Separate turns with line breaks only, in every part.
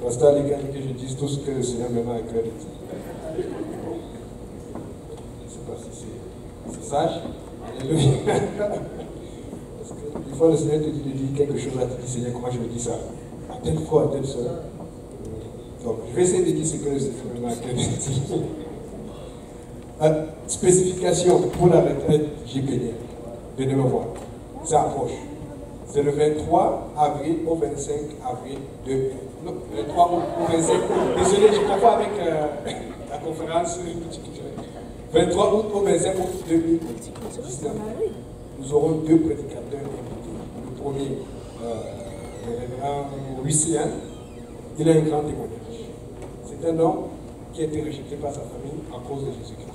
Pasteur, les gars, que je dise tout ce que le Seigneur me met à cœur de dire. Je ne sais pas si c'est sage. Alléluia. Parce que des fois, le Seigneur te dit de dire quelque chose, là, tu dis, Seigneur, comment je vais dire ça? À telle fois, à telle soeur. Donc, je vais essayer de dire ce que le Seigneur me met à cœur de dire. Spécification pour la retraite JPN. Venez me voir. Ça approche. C'est le 23 avril au 25 avril de... Non, le 23 au 25. Désolé, je confonds avec la conférence. 23 août au 25 août 2019. Nous aurons deux prédicateurs invités. Le premier, le révérend Lucien, il a un grand témoignage. C'est un homme qui a été rejeté par sa famille à cause de Jésus-Christ.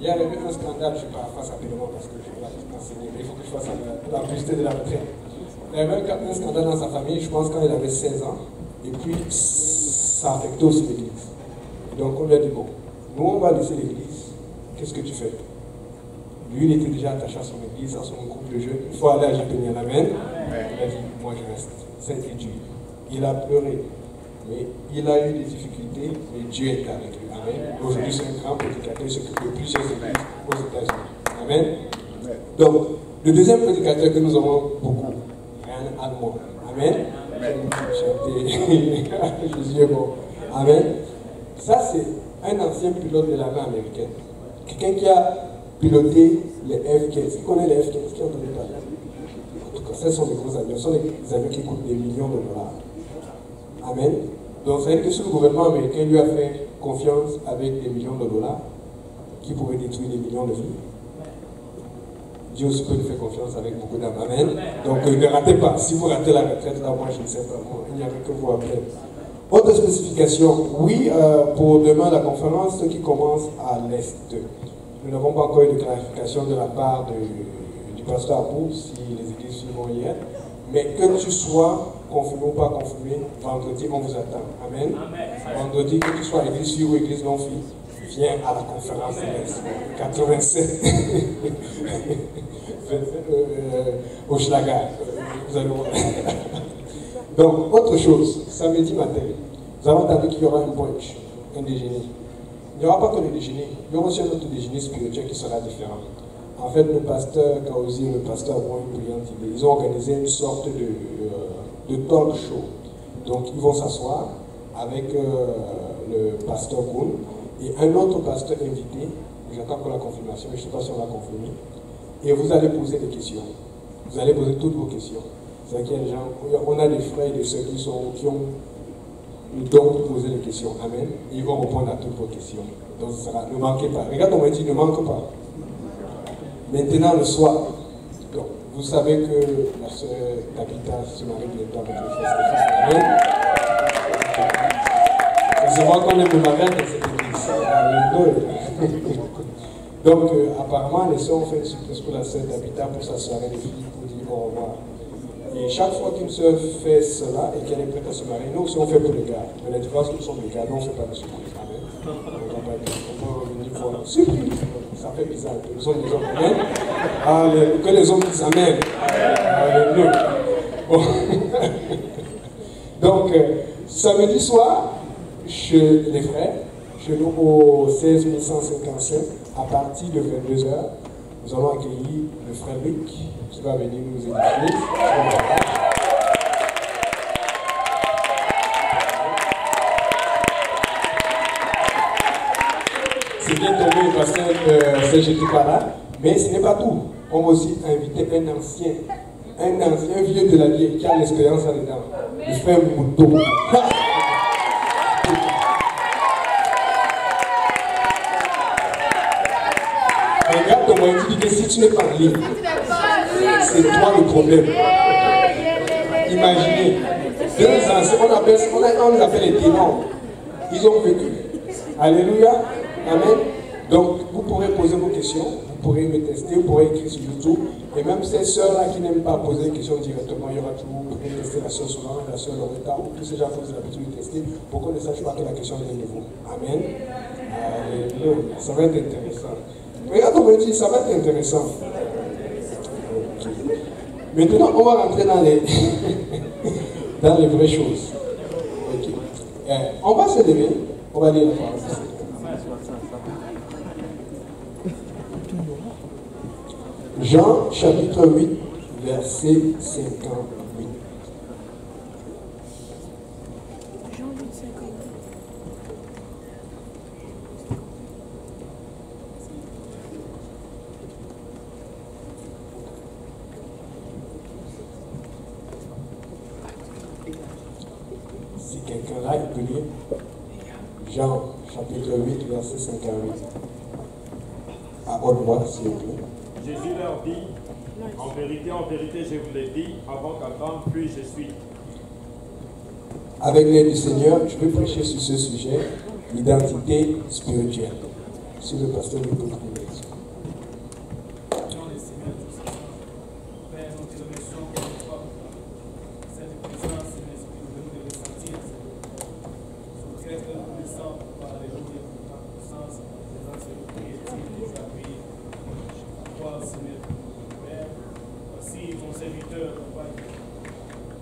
Il y a eu un scandale, je paraphrase rapidement parce que je vais l'enseigner, mais il faut que je fasse la publicité de la retraite. Il y avait un scandale dans sa famille, je pense quand il avait 16 ans, et puis ça affectait aussi l'église. Donc on lui a dit, bon, nous on va laisser l'église, qu'est-ce que tu fais? Lui il était déjà attaché à son église, à son groupe de jeunes, il faut aller à Jépénia, amen. Il a dit, moi je reste, ça a été dur. Il a pleuré, mais il a eu des difficultés, mais Dieu est avec lui. Amen. Aujourd'hui, c'est un grand prédicateur, il s'occupe de plusieurs églises aux États-Unis. Amen. Donc, le deuxième prédicateur que nous avons beaucoup, Ryan Almond. Amen. Jésus est bon. Amen. Ça, c'est un ancien pilote de l'armée américaine. Quelqu'un qui a piloté les F-15. Qui connaît les F-15? Qui a entendu parler? En tout cas, ce sont des gros avions. Ce sont des avions qui coûtent des millions de dollars. Amen. Donc, ça veut dire que si le gouvernement américain lui a fait confiance avec des millions de dollars qui pourraient détruire des millions de vies, Dieu aussi peut lui faire confiance avec beaucoup d'âme. Amen. Donc, ne ratez pas. Si vous ratez la retraite, là, moi, je ne sais pas. Moi, il n'y avait que vous après. Autre spécification. Oui, pour demain, la conférence qui commence à l'Est. Nous n'avons pas encore eu de clarification de la part du pasteur Abou, si les églises vont y être. Mais que tu sois confirmé ou pas confirmé, vendredi, on vous attend. Amen. Vendredi, que tu sois église fille ou église non fille, viens à la conférence de l'Est. 87. Au Schlager. Vous allez voir. Donc, autre chose, samedi matin, nous avons entendu qu'il y aura un brunch, un déjeuner. Il n'y aura pas que le déjeuner, il y aura aussi un autre déjeuner spirituel qui sera différent. En fait, le pasteur Kaozi et le pasteur Moïse Brillante, ils ont organisé une sorte de talk show. Donc, ils vont s'asseoir avec le pasteur Koun et un autre pasteur invité. J'attends pour la confirmation, mais je ne sais pas si on l'a confirmé. Et vous allez poser des questions. Vous allez poser toutes vos questions. C'est-à-dire qu'il y a des gens, on a des frères et des sœurs qui ont le don de poser des questions. Amen. Et ils vont répondre à toutes vos questions. Donc, ne manquez pas. Regarde, on m'a dit, ne manque pas. Maintenant, le soir, donc, vous savez que la sœur Tabitha se marie bientôt avec le frère Stéphane. Amen. C'est moi qu'on aime le mariage dans cette église. Donc, apparemment, les sœurs ont fait une surprise pour la sœur Tabitha pour sa soirée de filles pour dire au revoir. Et chaque fois qu'une sœur fait cela et qu'elle est prête à se marier, nous aussi on fait pour les gars. Mais la différence, nous sommes les gars, nous on ne fait pas de surprise. Amen. On va revenir voir. Surprise. Ça fait bizarre. Nous sommes des hommes. Amen. Alléluia. Que les hommes disent Amen. Alléluia. Bon. Donc, samedi soir, chez les frères, chez nous au 16 157, à partir de 22h, nous allons accueillir le frère Luc qui va venir nous édifier. C'est bien tombé parce que j'étais pas là, mais ce n'est pas tout. On va aussi inviter un ancien vieux de la vieille qui a l'expérience là-dedans, le frère Mouto. Regarde ton moyen, tu dis que si tu n'es pas en ligne, c'est toi le problème. Imaginez, 2 ans, on les appelle les démons. Ils ont vécu. Alléluia. Amen. Donc, vous pourrez poser vos questions, vous pourrez me tester, vous pourrez écrire sur YouTube. Et même ces sœurs-là qui n'aiment pas poser des questions directement, il y aura toujours, vous pouvez tester la sœur Solange, la sœur Loretta, ou tous ces gens qui ont l'habitude de tester, pour qu'on ne sache pas que la question vient de vous. Amen. Alléluia. Ça va être intéressant. Regarde, on me dit, ça va être intéressant. Okay. Maintenant, on va rentrer dans les, dans les vraies choses. Okay. On va se lever, on va lire la parole. Jean chapitre 8, verset 58. Si quelqu'un là, il peut lire. Jean chapitre 8, verset 58. À haute voix, s'il vous plaît.
Jésus leur dit, en vérité, je vous l'ai dit, avant qu'Abraham fût, je suis.
Avec l'aide du Seigneur, je vais prêcher sur ce sujet, l'identité spirituelle. Si le pasteur veut trouver ça.
Voici ton serviteur,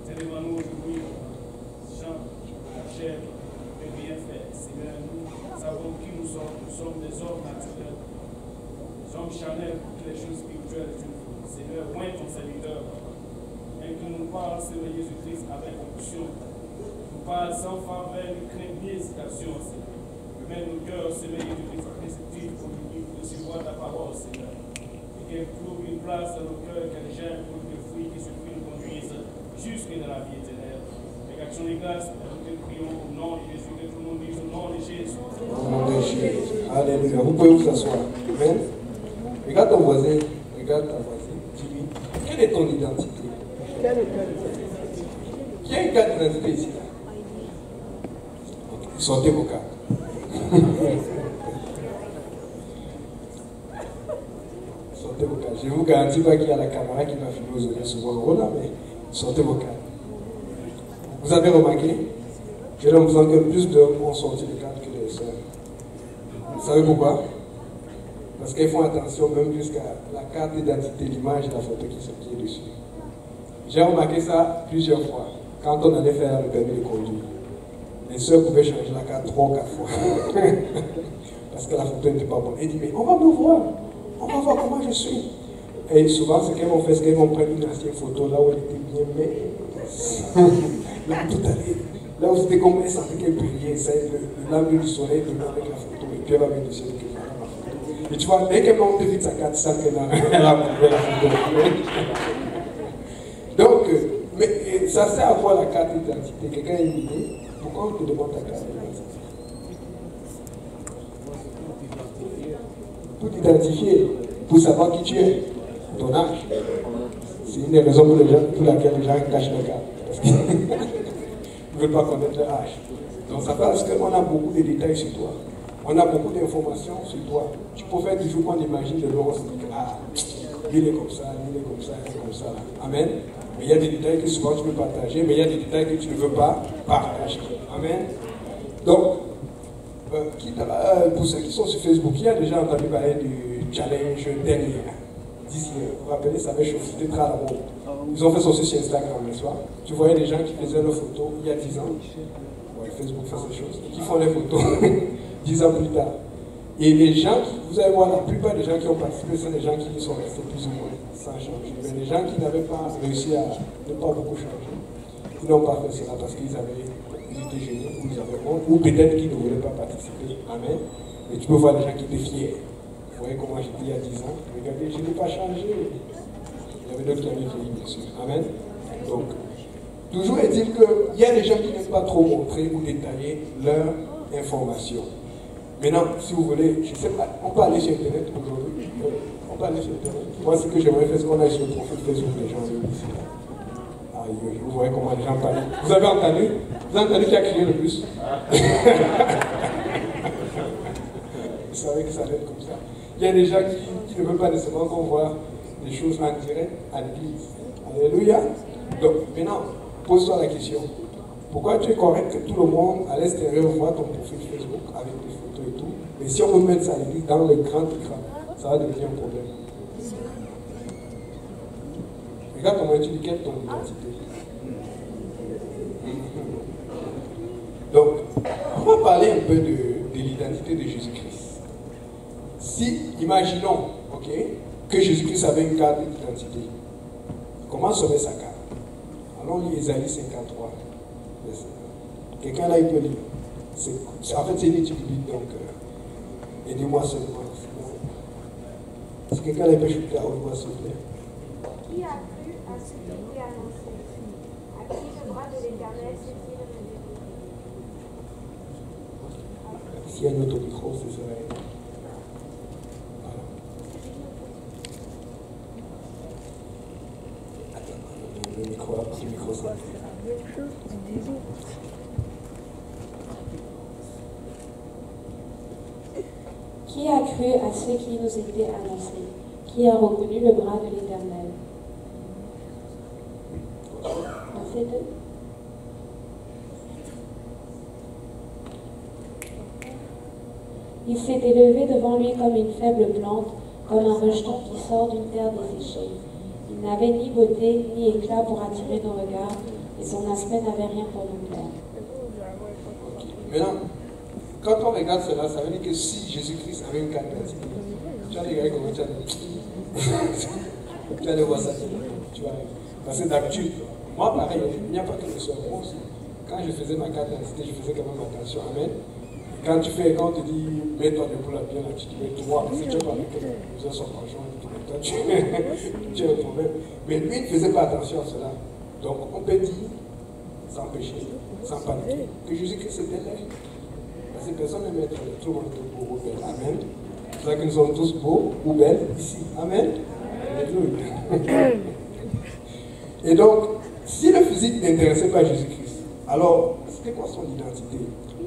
télémano aujourd'hui, Jean, la chair, et bien fait. Seigneur, nous savons qui nous sommes. Nous sommes des hommes naturels, des hommes charnels pour toutes les choses spirituelles. Seigneur, oins ton serviteur, et que nous parle, Seigneur Jésus-Christ, avec onction. Nous parle sans faveur, ni crainte, ni hésitation, Seigneur. Mets nos cœurs, Seigneur Jésus-Christ, réceptifs pour recevoir ta parole, Seigneur. Qu'elle trouve une place dans nos cœurs, qu'elle gère pour que les fruits qui se nous conduisent jusque dans la vie éternelle. Avec action de grâce, nous te prions au nom de Jésus, que tout le monde dise au nom de Jésus.
Au nom de Jésus. Alléluia. Vous pouvez vous asseoir. Amen. Regarde ton voisin, regarde ta voisine. Dis-lui, quelle est ton identité? Qui a une carte d'identité ici? Sortez vos cartes. Je vous garantis pas qu'il y a la caméra qui va filmer aux oreilles souvent en haut là, mais sortez vos cartes. Vous avez remarqué? J'ai l'impression que plus d'hommes ont sorti les cartes que les sœurs. Vous savez pourquoi? Parce qu'ils font attention même jusqu'à la carte d'identité, l'image et la photo qui est dessus. J'ai remarqué ça plusieurs fois quand on allait faire le permis de conduire. Les sœurs pouvaient changer la carte 3 ou 4 fois. Parce que la photo n'était pas bonne. Et dit, mais on va me voir. On va voir comment je suis. Et souvent, ce qu'elles vont faire, c'est qu'elles vont prendre une ancienne photo là où elle était bien mince. Là où tout allait. Là où c'était comme elle sentait qu'elle brillait. C'est l'angle du soleil devant avec la photo. Et puis elle va mettre dessus avec la photo. Et tu vois, dès qu'elle monte vite sa carte, ça qu'elle a montré la photo. Donc, mais ça sert à quoi la carte d'identité? Quelqu'un a une idée? Pourquoi on te demande ta carte d'identité? Pour t'identifier, pour savoir qui tu es, ton âge. C'est une des raisons pour laquelle les gens cachent leur carte. Parce qu'ils ne veulent pas connaître leur âge. Donc ça parce qu'on a beaucoup de détails sur toi. On a beaucoup d'informations sur toi. Tu peux faire toujours qu'on imagine de l'or, ah, lui il est comme ça, lui il est comme ça, il est comme ça. Amen. Mais il y a des détails que souvent tu peux partager, mais il y a des détails que tu ne veux pas partager. Amen. Donc, pour ceux qui sont sur Facebook, qui a déjà entendu parler du challenge dernier? D'ici, vous vous rappelez, ça avait chauffé, c'était très à la mode. Ils ont fait ça aussi sur Instagram, n'est-ce pas? Tu voyais des gens qui faisaient leurs photos il y a 10 ans. Ouais, Facebook fait ces choses. Qui font les photos 10 ans plus tard. Et les gens, vous allez voir, la plupart des gens qui ont participé, c'est des gens qui sont restés plus ou moins sans changer. Mais les gens qui n'avaient pas réussi à ne pas beaucoup changer, ils n'ont pas fait cela parce qu'ils étaient gênés, ou ils avaient honte, ou peut-être qu'ils ne voulaient pas participer. Amen. Mais tu peux voir les gens qui étaient fiers. Vous voyez comment j'étais il y a 10 ans. Regardez, je n'ai pas changé. Il y avait d'autres qui avaient vieilli, bien sûr. Amen. Donc, toujours est-il qu'il y a des gens qui n'aiment pas trop montrer ou détailler leur information. Maintenant, si vous voulez, je ne sais pas, on peut aller sur Internet aujourd'hui. On peut aller sur Internet. Moi, ce que j'aimerais faire, c'est qu'on aille sur le profil Facebook des gens ici. Aïe, vous voyez comment les gens parlent. Vous avez entendu? Vous avez entendu qui a crié le plus? Vous savez que ça va être comme ça. Il y a des gens qui ne veulent pas nécessairement qu'on voit des choses en direct à l'église. Alléluia. Donc, maintenant, pose-toi la question. Pourquoi tu es correct que tout le monde à l'extérieur voit ton profil Facebook avec des photos et tout, mais si on veut mettre ça à l'église dans le grand écran, ça va devenir un problème. Regarde comment tu dis quelle est ton identité. Donc, On va parler un peu de l'identité de Jésus-Christ. Si, imaginons, ok, que Jésus-Christ avait une carte d'identité, comment serait sa carte? Allons lire Ésaïe 53. Quelqu'un là, il peut lire. En fait, c'est une étude biblique, donc aidez-moi seulement. Si quelqu'un là, il peut chuter à haute voix, s'il vous plaît.
Qui a cru à ce qui était annoncé? À qui le bras de l'Éternel s'est-il révélé?
S'il y a un autre micro, c'est ça. Voilà. Attends, le micro, ça.
Qui a cru à ce qui nous était annoncé? Qui a reconnu le bras de l'Éternel? Verset 2. Il s'est élevé devant lui comme une faible plante, comme un rejeton qui sort d'une terre desséchée. Il n'avait ni beauté ni éclat pour attirer nos regards, et son aspect n'avait rien pour nous plaire.
Maintenant, quand on regarde cela, ça veut dire que si Jésus-Christ avait une carte d'identité, tu vas regarder comment tu vas aller voir ça. Tu vas, parce que d'habitude, moi pareil, il n'y a pas que ce soit moi aussi. Quand je faisais ma carte d'identité, je faisais quand même attention. Amen. Quand on te dit, mets-toi debout là bien, là, tu te mets toi, parce que tu as parlé que nous sommes conjoints, toi, tu as un problème. Mais lui, il ne faisait pas attention à cela. Donc, on peut dire, sans péché, sans paniquer, que Jésus-Christ était laid. Parce que personne n'aime être laid, tout le monde est beau ou belle. Amen. C'est pour ça que nous sommes tous beaux ou belles ici. Amen. Alléluia. Et donc, si le physique n'intéressait pas Jésus-Christ, alors, c'était quoi son identité?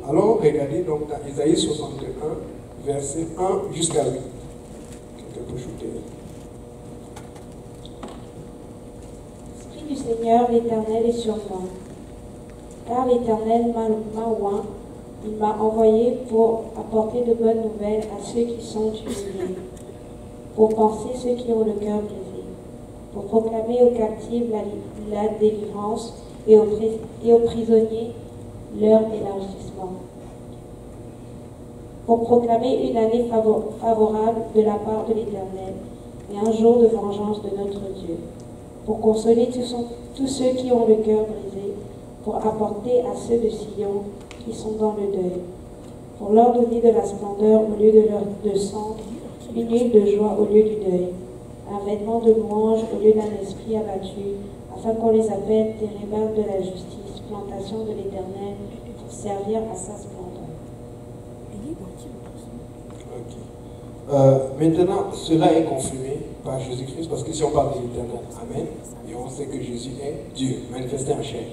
Alors, regardez donc dans Ésaïe 61, verset 1 jusqu'à 8. Quelqu'un peut shooter.
L'Esprit du Seigneur, l'Éternel, est sur moi. Car l'Éternel m'a oint, il m'a envoyé pour apporter de bonnes nouvelles à ceux qui sont humiliés, pour penser ceux qui ont le cœur brisé, pour proclamer aux captifs la délivrance et aux prisonniers leur élargissement, pour proclamer une année favorable de la part de l'Éternel et un jour de vengeance de notre Dieu, pour consoler tous ceux qui ont le cœur brisé, pour apporter à ceux de Sion qui sont dans le deuil, pour leur donner de la splendeur au lieu de cendre, une huile de joie au lieu du deuil, un vêtement de louange au lieu d'un esprit abattu, afin qu'on les appelle térébintes de la justice, plantation de l'Éternel, pour servir à sa splendeur.
Okay. Maintenant, cela est confirmé par Jésus-Christ, parce que si on parle de l'Éternel, Amen, et on sait que Jésus est Dieu, manifesté en chair.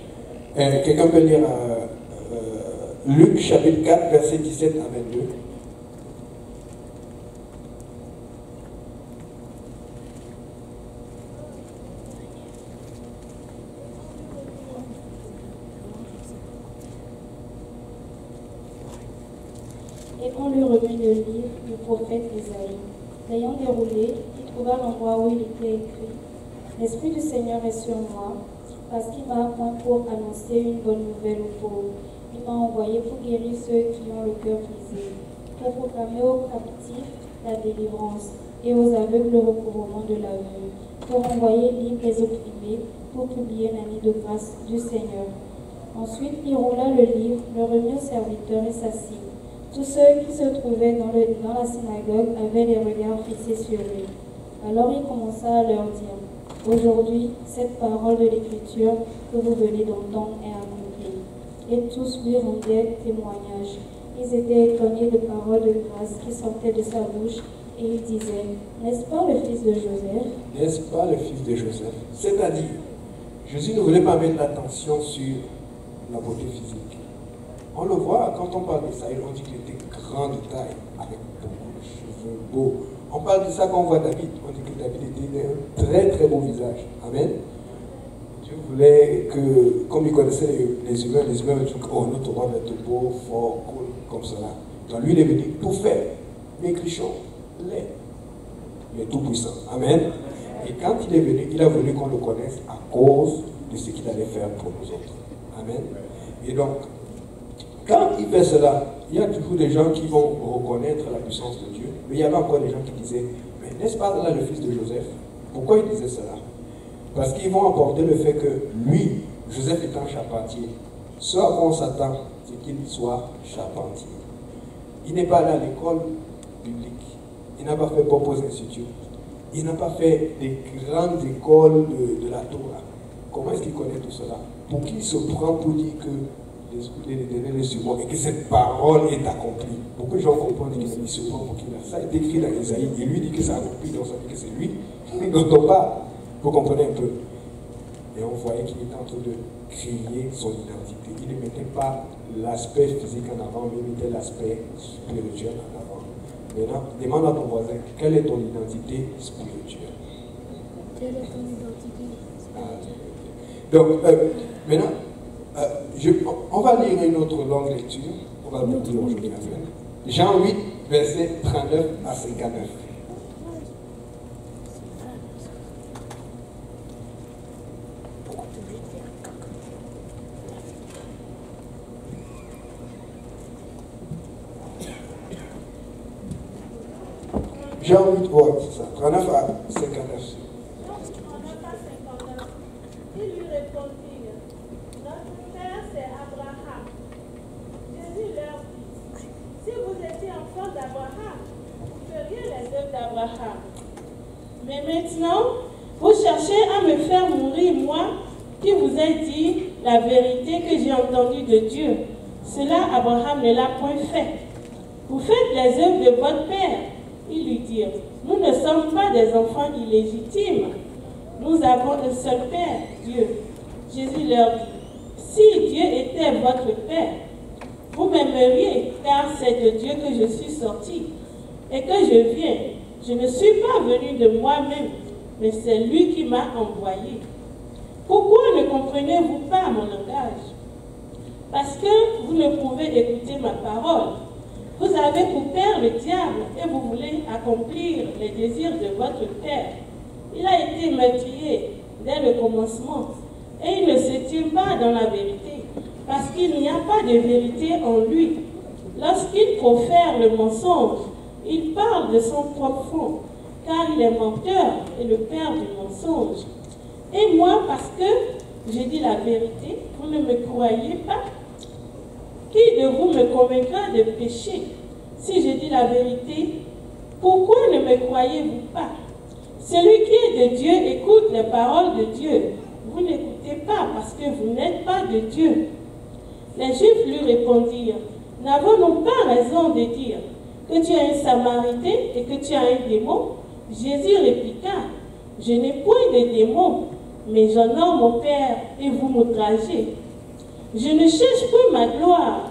Quelqu'un peut lire Luc chapitre 4, verset 17 à 22.
Et on lui remit le livre du prophète Ésaïe. L'ayant déroulé, il trouva l'endroit où il était écrit « L'Esprit du Seigneur est sur moi, parce qu'il m'a appoint pour annoncer une bonne nouvelle aux pauvres. Il m'a envoyé pour guérir ceux qui ont le cœur brisé, pour proclamer aux captifs la délivrance et aux aveugles le recouvrement de la vue, pour envoyer libres les opprimés, pour publier l'année de grâce du Seigneur. » Ensuite, il roula le livre, le remit au serviteur et s'assit. Tous ceux qui se trouvaient dans la synagogue avaient les regards fixés sur lui. Alors il commença à leur dire « Aujourd'hui, cette parole de l'Écriture que vous venez d'entendre est accomplie. » Et tous lui rendaient témoignage. Ils étaient étonnés de paroles de grâce qui sortaient de sa bouche, et ils disaient « N'est-ce pas le fils de Joseph ?»
N'est-ce pas le fils de Joseph? C'est-à-dire, Jésus ne voulait pas mettre l'attention sur la beauté physique. On le voit quand on parle de ça, on dit qu'il était grand de taille, avec beaucoup de cheveux beaux. On parle de ça quand on voit David, on dit que David était un très très beau visage. Amen. Dieu voulait que, comme il connaissait les humains me disent oh, notre roi va être beau, fort, cool, comme cela. Donc lui, il est venu tout faire, maigrichon, laid, mais tout puissant. Amen. Et quand il est venu, il a voulu qu'on le connaisse à cause de ce qu'il allait faire pour nous autres. Amen. Et donc, quand il fait cela, il y a toujours des gens qui vont reconnaître la puissance de Dieu, mais il y avait encore des gens qui disaient, mais n'est-ce pas là le fils de Joseph? Pourquoi il disait cela? Parce qu'ils vont apporter le fait que lui, Joseph étant charpentier, ce à quoi on s'attend, c'est qu'il soit charpentier. Il n'est pas allé à l'école publique, il n'a pas fait Popos Institute, il n'a pas fait des grandes écoles de la Torah. Comment est-ce qu'il connaît tout cela? Pour qu'il se prend pour dire que l'Esprit de l'Éternel est sur moi et que cette parole est accomplie. Beaucoup de gens comprennent qu'il se prend pour qu'il a. Ça a été écrit dans Isaïe et lui dit que c'est accompli, donc ça veut dire que c'est lui dont on parle. Vous comprenez un peu? Et on voyait qu'il était en train de créer son identité. Il ne mettait pas l'aspect physique en avant, mais il mettait l'aspect spirituel en avant. Maintenant, demande à ton voisin, quelle est ton identité spirituelle?
Quelle est ton identité?
Donc, maintenant, on va lire une autre longue lecture. On va le lire aujourd'hui à peine. Jean 8, versets 39 à 59. Jean 8, ouais, c'est ça, 39 à 59.
Il lui répondit, notre père c'est Abraham. Jésus leur dit, si vous étiez enfants d'Abraham, vous feriez les œuvres d'Abraham. Mais maintenant, vous cherchez à me faire mourir, moi, qui vous ai dit la vérité que j'ai entendue de Dieu. Cela, Abraham ne l'a point fait. Vous faites les œuvres de votre père. Ils lui dirent, nous ne sommes pas des enfants illégitimes. Nous avons un seul Père, Dieu. Jésus leur dit, si Dieu était votre Père, vous m'aimeriez, car c'est de Dieu que je suis sorti et que je viens. Je ne suis pas venu de moi-même, mais c'est lui qui m'a envoyé. Pourquoi ne comprenez-vous pas mon langage? Parce que vous ne pouvez écouter ma parole. Vous avez pour père le diable et vous voulez accomplir les désirs de votre père. Il a été meurtrier dès le commencement et il ne se tient pas dans la vérité parce qu'il n'y a pas de vérité en lui. Lorsqu'il profère le mensonge, il parle de son propre fond car il est menteur et le père du mensonge. Et moi, parce que j'ai dit la vérité, vous ne me croyez pas. Qui de vous me convaincra de péché? Si je dis la vérité, pourquoi ne me croyez-vous pas? Celui qui est de Dieu écoute les paroles de Dieu. Vous n'écoutez pas parce que vous n'êtes pas de Dieu. Les Juifs lui répondirent, n'avons-nous pas raison de dire que tu es un Samaritain et que tu as un démon? Jésus répliqua, je n'ai point de démon, mais j'honore mon Père et vous m'outragez. Je ne cherche point ma gloire.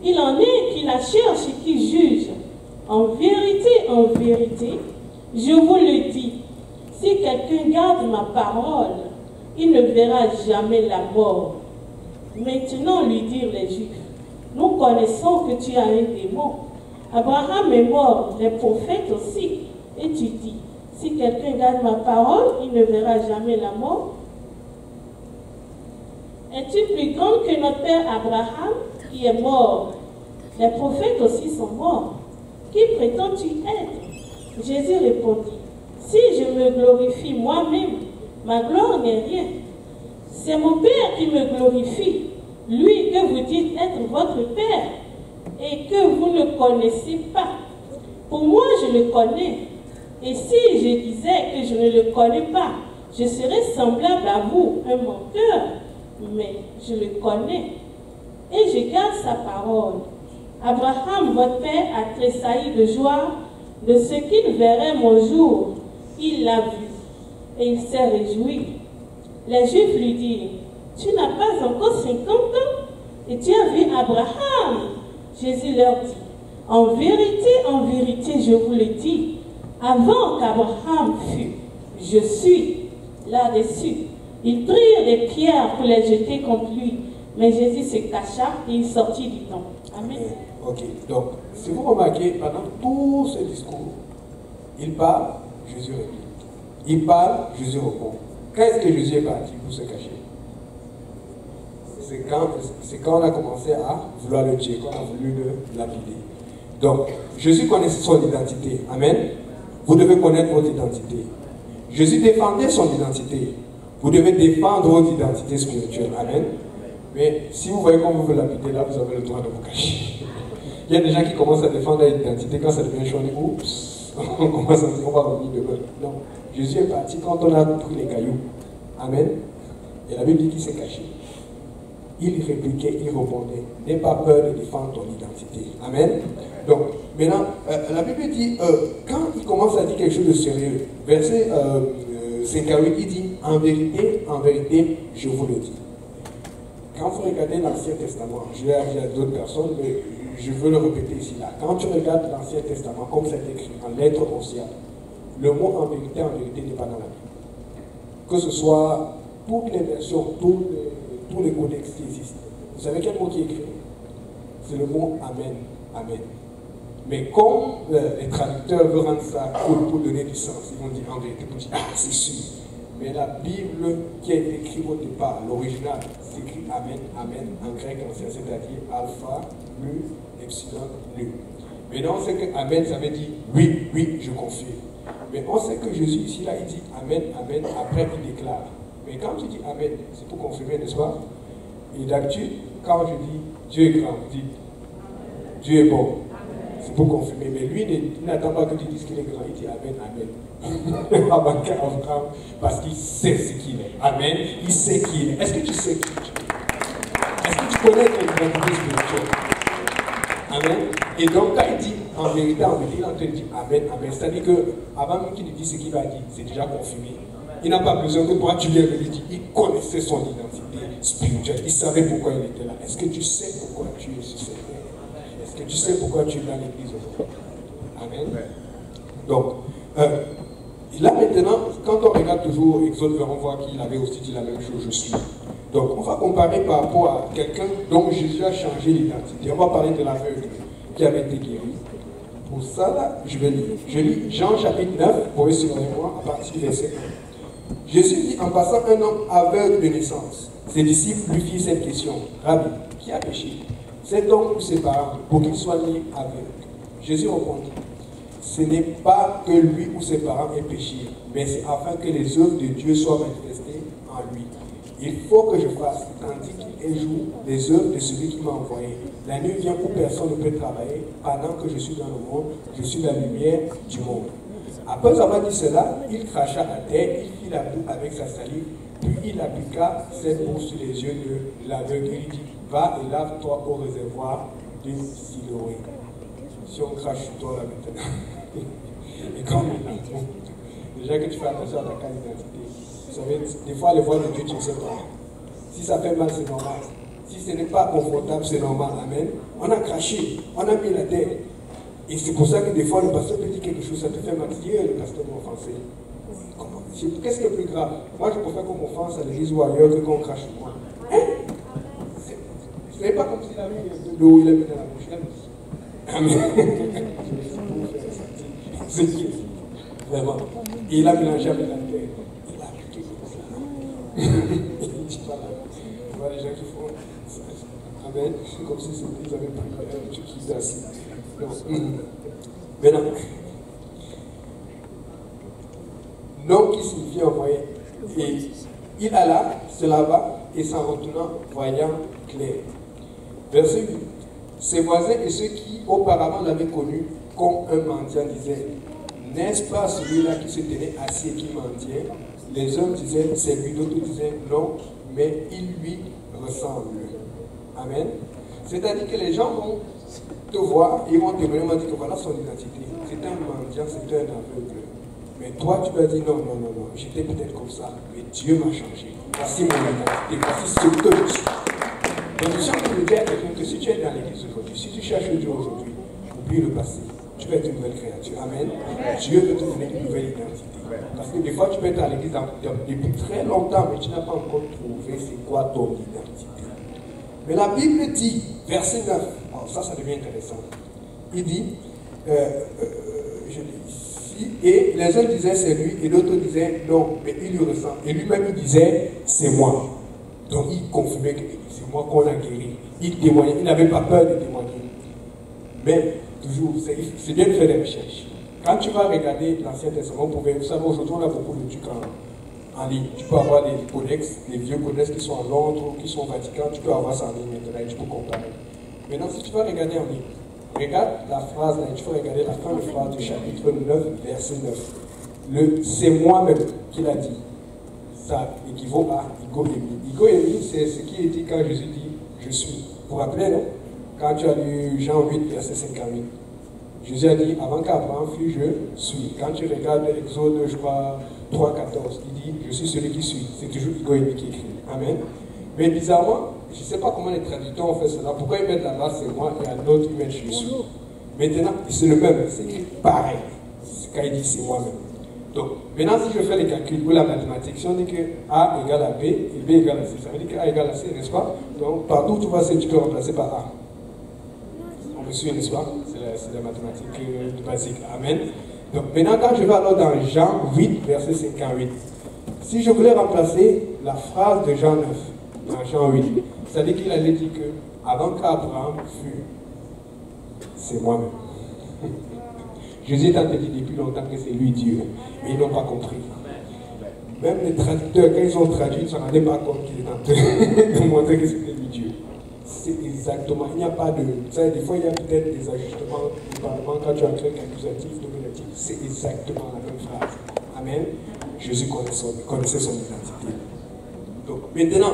Il en est qui la cherche et qui juge. En vérité, je vous le dis, si quelqu'un garde ma parole, il ne verra jamais la mort. Maintenant, lui dirent les Juifs, nous connaissons que tu as un démon. Abraham est mort, les prophètes aussi. Et tu dis, si quelqu'un garde ma parole, il ne verra jamais la mort. Es-tu plus grande que notre père Abraham qui est mort? Les prophètes aussi sont morts. Qui prétends-tu être? Jésus répondit, si je me glorifie moi-même, ma gloire n'est rien. C'est mon Père qui me glorifie, lui que vous dites être votre Père et que vous ne connaissez pas. Pour moi, je le connais. Et si je disais que je ne le connais pas, je serais semblable à vous, un menteur. Mais je le connais et je garde sa parole. Abraham, votre père, a tressailli de joie de ce qu'il verrait mon jour. Il l'a vu et il s'est réjoui. Les Juifs lui dirent, tu n'as pas encore 50 ans et tu as vu Abraham? Jésus leur dit, en vérité, je vous le dis, avant qu'Abraham fût, je suis là-dessus. Ils prirent des pierres pour les jeter contre lui. Mais Jésus se cacha et il sortit du temple. Amen.
Ok, donc, si vous remarquez, pendant tout ce discours, il parle, Jésus réplique. Il parle, Jésus répond. Qu'est-ce que Jésus est parti pour se cacher? c'est quand on a commencé à vouloir le tuer, quand on a voulu le lapider. Donc, Jésus connaissait son identité. Amen. Vous devez connaître votre identité. Jésus défendait son identité. Vous devez défendre votre identité spirituelle. Amen. Mais si vous voyez qu'on veut lapider, là, vous avez le droit de vous cacher. Il y a des gens qui commencent à défendre leur identité quand ça devient chaud. Oups, on commence à dire, on va revenir demain. Non. Jésus est parti quand on a pris les cailloux. Amen. Et la Bible dit qu'il s'est caché. Il répliquait, il répondait. N'aie pas peur de défendre ton identité. Amen. Donc, maintenant, la Bible dit, quand il commence à dire quelque chose de sérieux, verset 58, il dit, en vérité, je vous le dis. Quand vous regardez l'Ancien Testament, je vais dire à d'autres personnes, mais je veux le répéter ici, là. Quand tu regardes l'Ancien Testament, comme c'est écrit en lettres anciennes, le mot en vérité n'est pas dans la Bible. Que ce soit toutes les versions, tous les codex qui existent. Vous savez quel mot qui est écrit? C'est le mot Amen. Amen. Mais comme les traducteurs veulent rendre ça cool pour donner du sens, ils vont dire en vérité, pour dire, ah, c'est sûr. Mais la Bible qui a été écrite au départ, l'original, c'est écrit Amen, Amen, en grec ancien, c'est-à-dire Alpha, Mu, Epsilon, Nu. Maintenant, on sait que Amen, ça veut dire oui, oui, je confie. Mais on sait que Jésus, ici, là, il dit Amen, Amen, après il déclare. Mais quand tu dis Amen, c'est pour confirmer, n'est-ce pas? Et d'habitude, quand je dis Dieu est grand, je dis Dieu est bon. C'est pour confirmer. Mais lui, il n'attend pas que tu dises qu'il est grand. Il dit Amen, Amen. Parce qu'il sait ce qu'il est. Amen. Il sait qui il est. Est-ce que tu sais qui tu es? Est-ce que tu connais ton identité spirituelle? Amen. Et donc, quand il dit en vérité, il te dit Amen, Amen. C'est-à-dire qu'avant même qu'il lui dise ce qu'il va dire, c'est déjà confirmé. Il n'a pas besoin que toi tu lui dises. Il connaissait son identité spirituelle. Il savait pourquoi il était là. Est-ce que tu sais pourquoi tu es sur cette terre? Est-ce que tu sais pourquoi tu es dans l'église aujourd'hui? Amen. Donc, là maintenant, quand on regarde toujours Exode, on voit qu'il avait aussi dit la même chose, je suis. Donc, on va comparer par rapport à quelqu'un dont Jésus a changé l'identité. On va parler de l'aveugle qui avait été guéri. Pour ça, là, je vais lire. Je lis Jean chapitre 9, vous pouvez suivre moi à partir du verset 1. Jésus dit, en passant un homme aveugle de naissance, ses disciples lui firent cette question. Rabbi, qui a péché? Cet homme ou ses parents, pour qu'il soit né aveugle? Jésus répondit, ce n'est pas que lui ou ses parents aient péché, mais c'est afin que les œuvres de Dieu soient manifestées en lui. Il faut que je fasse, tandis qu'il est jour, les œuvres de celui qui m'a envoyé. La nuit vient où personne ne peut travailler. Pendant que je suis dans le monde, je suis la lumière du monde. Après avoir dit cela, il cracha à terre, il fit la boue avec sa salive, puis il appliqua cette boue sur les yeux de l'aveugle. Il dit, va et lave-toi au réservoir de Siloé. Si on crache sur toi là maintenant. Et quand déjà que tu fais attention à ta carte d'identité. Vous savez, des fois les voix de Dieu, tu ne sais pas. Si ça fait mal, c'est normal. Si ce n'est pas confortable, c'est normal. Amen. On a craché, on a mis la terre. Et c'est pour ça que des fois le pasteur te dit quelque chose, ça te fait mal. Hier, le pasteur m'a offensé. Qu'est-ce qui est plus grave? Moi, je préfère qu'on m'offense à l'église ou ailleurs que qu'on crache sur moi. Hein? Ce n'est pas comme s'il avait de l'eau, il a mis dans la bouche. Amen. C'est qui? Vraiment. Et il a mélangé avec la terre. Il a appliqué comme ça. Il dit pas là. Tu vois les gens qui font ça. Amen. C'est comme si ils avaient pris un truc qui est assis. Maintenant, l'homme qui signifie envoyé, et il alla, se lava, et s'en retournant, voyant clair. Verset 8. Ses voisins et ceux qui auparavant l'avaient connu comme un mendiant disaient, n'est-ce pas celui-là qui se tenait assis et qui mendiait? Les hommes disaient, c'est lui, d'autres disaient, non, mais il lui ressemble. Amen. C'est-à-dire que les gens vont te voir, ils vont te dire que voilà son identité. C'est un mendiant, c'est un aveugle. Mais toi, tu vas dire non, non, non, non, j'étais peut-être comme ça, mais Dieu m'a changé. Voici mon identité, voici ce que je suis. Donc, je suis en train de dire à quelqu'un que si tu es dans l'église aujourd'hui, si tu cherches Dieu aujourd'hui, oublie le passé. Tu vas être une nouvelle créature. Amen. Dieu veut te donner une nouvelle identité. Parce que des fois, tu peux être à l'église depuis très longtemps, mais tu n'as pas encore trouvé c'est quoi ton identité. Mais la Bible dit, verset 9, alors ça devient intéressant. Il dit, je lis ici, et les uns disaient c'est lui, et d'autres disaient non, mais il lui ressemble. Et lui-même il disait c'est moi. Donc il confirmait que c'est moi qu'on a guéri. Il témoignait, il n'avait pas peur de témoigner. Mais toujours, c'est bien de faire des recherches. Quand tu vas regarder l'Ancien Testament, vous savez, aujourd'hui on a beaucoup de trucs en ligne. Tu peux avoir des codex, des vieux codex qui sont à Londres, qui sont au Vatican, tu peux avoir ça en ligne maintenant et tu peux comparer. Maintenant, si tu vas regarder en ligne, regarde la phrase là, tu peux regarder la fin de phrase du chapitre 9, verset 9. C'est moi-même qui l'a dit. Ça équivaut à Igo Emi. Igo Emi, c'est ce qui est dit quand Jésus dit je suis. Vous vous rappelez, non? Quand tu as lu Jean 8, verset 58. Jésus a dit avant qu'Abraham fût, je suis. Quand tu regardes Exode, je crois, 3, 14, il dit je suis celui qui suis. C'est toujours Igo Emi qui écrit. Amen. Mais bizarrement, je ne sais pas comment les traducteurs ont fait cela. Pourquoi ils mettent là-bas c'est moi et à l'autre ils mettent je suis. Maintenant, c'est le même, c'est écrit pareil. Quand il dit c'est moi-même. Donc, maintenant, si je fais les calculs pour la mathématique, si on dit que A égale à B et B égale à C, ça veut dire que A égale à C, n'est-ce pas? Donc, partout où tu vois C, tu peux remplacer par A. On me suit, n'est-ce pas? C'est la mathématique basique. Amen. Donc, maintenant, quand je vais alors dans Jean 8, verset 58, si je voulais remplacer la phrase de Jean 9, dans Jean 8, c'est-à-dire qu'il allait dire que avant qu'Abraham fût, c'est moi-même. Jésus t'a dit depuis longtemps que c'est lui Dieu, mais ils n'ont pas compris. Même les traducteurs, quand ils ont traduit, ils ne se rendaient pas compte qu'il est en train de montrer que c'était lui Dieu. C'est exactement, il n'y a pas de... Vous savez, des fois, il y a peut-être des ajustements du Parlement quand tu as un truc accusatif, dominatif, c'est exactement la même phrase. Amen. Jésus connaissait son identité. Donc, maintenant,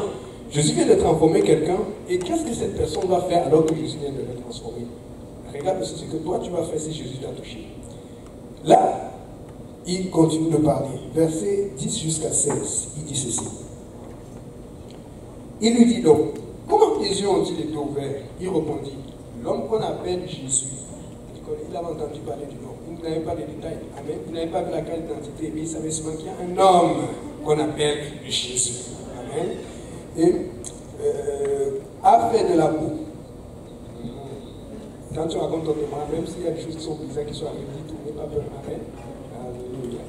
Jésus vient de transformer quelqu'un, et qu'est-ce que cette personne va faire alors que Jésus vient de le transformer? Regarde aussi ce que toi tu vas faire si Jésus t'a touché. Là, il continue de parler. Verset 10 jusqu'à 16, il dit ceci. Il lui dit donc, comment tes yeux ont-ils été ouverts? Il répondit, l'homme qu'on appelle Jésus. Il avait entendu parler du nom. Il n'avait pas les détails. Amen. Il n'avait pas vu la carte d'identité, mais il savait seulement qu'il y a un homme qu'on appelle Jésus. Amen. Et a fait de la boue. Quand tu racontes ton témoin, même s'il y a des choses qui sont bizarres qui sont arrivées, tout n'est pas peur. Amen. Alléluia.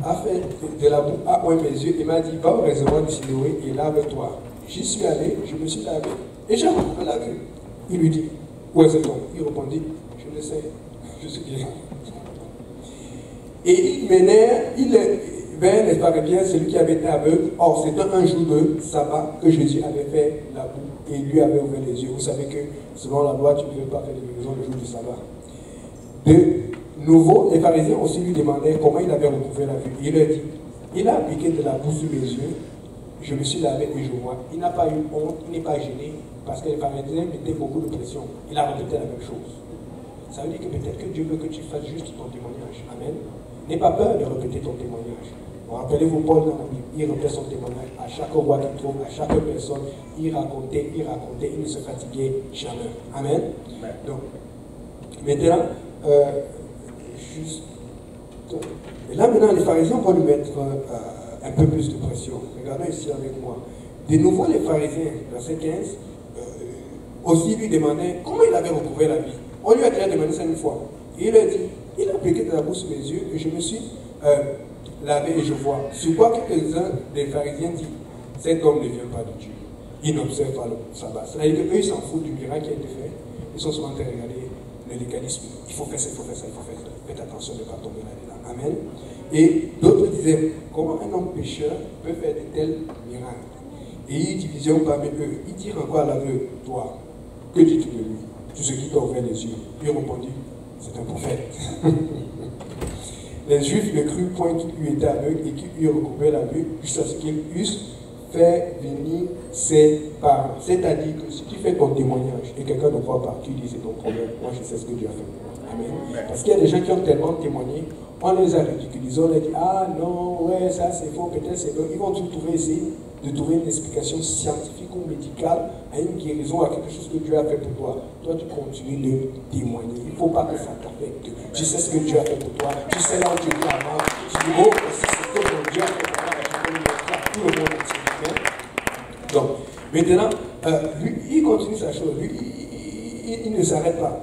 A fait de la boue, a oint mes yeux et m'a dit, va au réservoir de Siloé et lave-toi. J'y suis allé, je me suis lavé et j'ai retrouvé la vue. Il lui dit, où est cet homme? Il répondit, je ne sais, je suis guéri. Et il menait, vers les Pharisiens, celui qui avait été aveugle. Or, c'était un jour de sabbat que Jésus avait fait la boue et lui avait ouvert les yeux. Vous savez que selon la loi, tu ne peux pas faire de guérison le jour du sabbat. De nouveau, les pharisiens aussi lui demandaient comment il avait retrouvé la vue. Il leur dit, il a appliqué de la boue sur mes yeux, je me suis lavé et je vois. Il n'a pas eu honte, il n'est pas gêné, parce que les pharisiens mettaient beaucoup de pression. Il a répété la même chose. Ça veut dire que peut-être que Dieu veut que tu fasses juste ton témoignage. Amen. N'aie pas peur de répéter ton témoignage. Rappelez-vous Paul dans la Bible, il répétait son témoignage à chaque roi qu'il trouve, à chaque personne, il racontait, il ne se fatiguait jamais. Amen. Donc, maintenant, et là maintenant les pharisiens vont lui mettre un peu plus de pression. Regardez ici avec moi. De nouveau les pharisiens, verset 15, aussi lui demandaient comment il avait retrouvé la vie. On lui a déjà demandé ça une fois. Et il a dit, il a appliqué de la boue sur mes yeux et je me suis lavé et je vois. Sur quoi quelques-uns des pharisiens disent, cet homme ne vient pas de Dieu. Il n'observe pas le sabbat. C'est-à-dire qu'eux, ils s'en foutent du miracle qui a été fait. Ils sont souvent en train de regarder le légalisme. Il faut faire ça, il faut faire ça, il faut faire ça. Faites attention de ne pas tomber là-dedans. Amen. Et d'autres disaient, comment un homme pécheur peut faire de tels miracles? Et ils divisaient parmi eux. Ils dirent encore à l'aveugle, toi, que dis-tu de lui? Tout ce qui t'a ouvert les yeux. Il répondit, c'est un prophète. Les Juifs le crurent point qu'il lui était aveugle et qu'il eût recouvert la vue jusqu'à ce qu'ils eussent fait venir ses parents. C'est-à-dire que si tu fais ton témoignage et quelqu'un ne croit pas, tu dis c'est ton problème. Moi je sais ce que Dieu a fait. Amen. Parce qu'il y a des gens qui ont tellement témoigné, on les a ridiculisés, on les dit ah non, ouais, ça c'est faux, peut-être c'est bon. Ils vont tout trouver ici, de trouver une explication scientifique ou médicale à une guérison, à quelque chose que Dieu a fait pour toi. Toi, tu continues de témoigner. Il ne faut pas que ça t'affecte. Tu sais ce que Dieu a fait pour toi. Tu sais là où tu es avant. Tu dis, oh, c'est ce que mon Dieu a fait pour moi. Je peux le montrer à tout le monde entier. Donc, maintenant, lui, il continue sa chose. Lui, il ne s'arrête pas.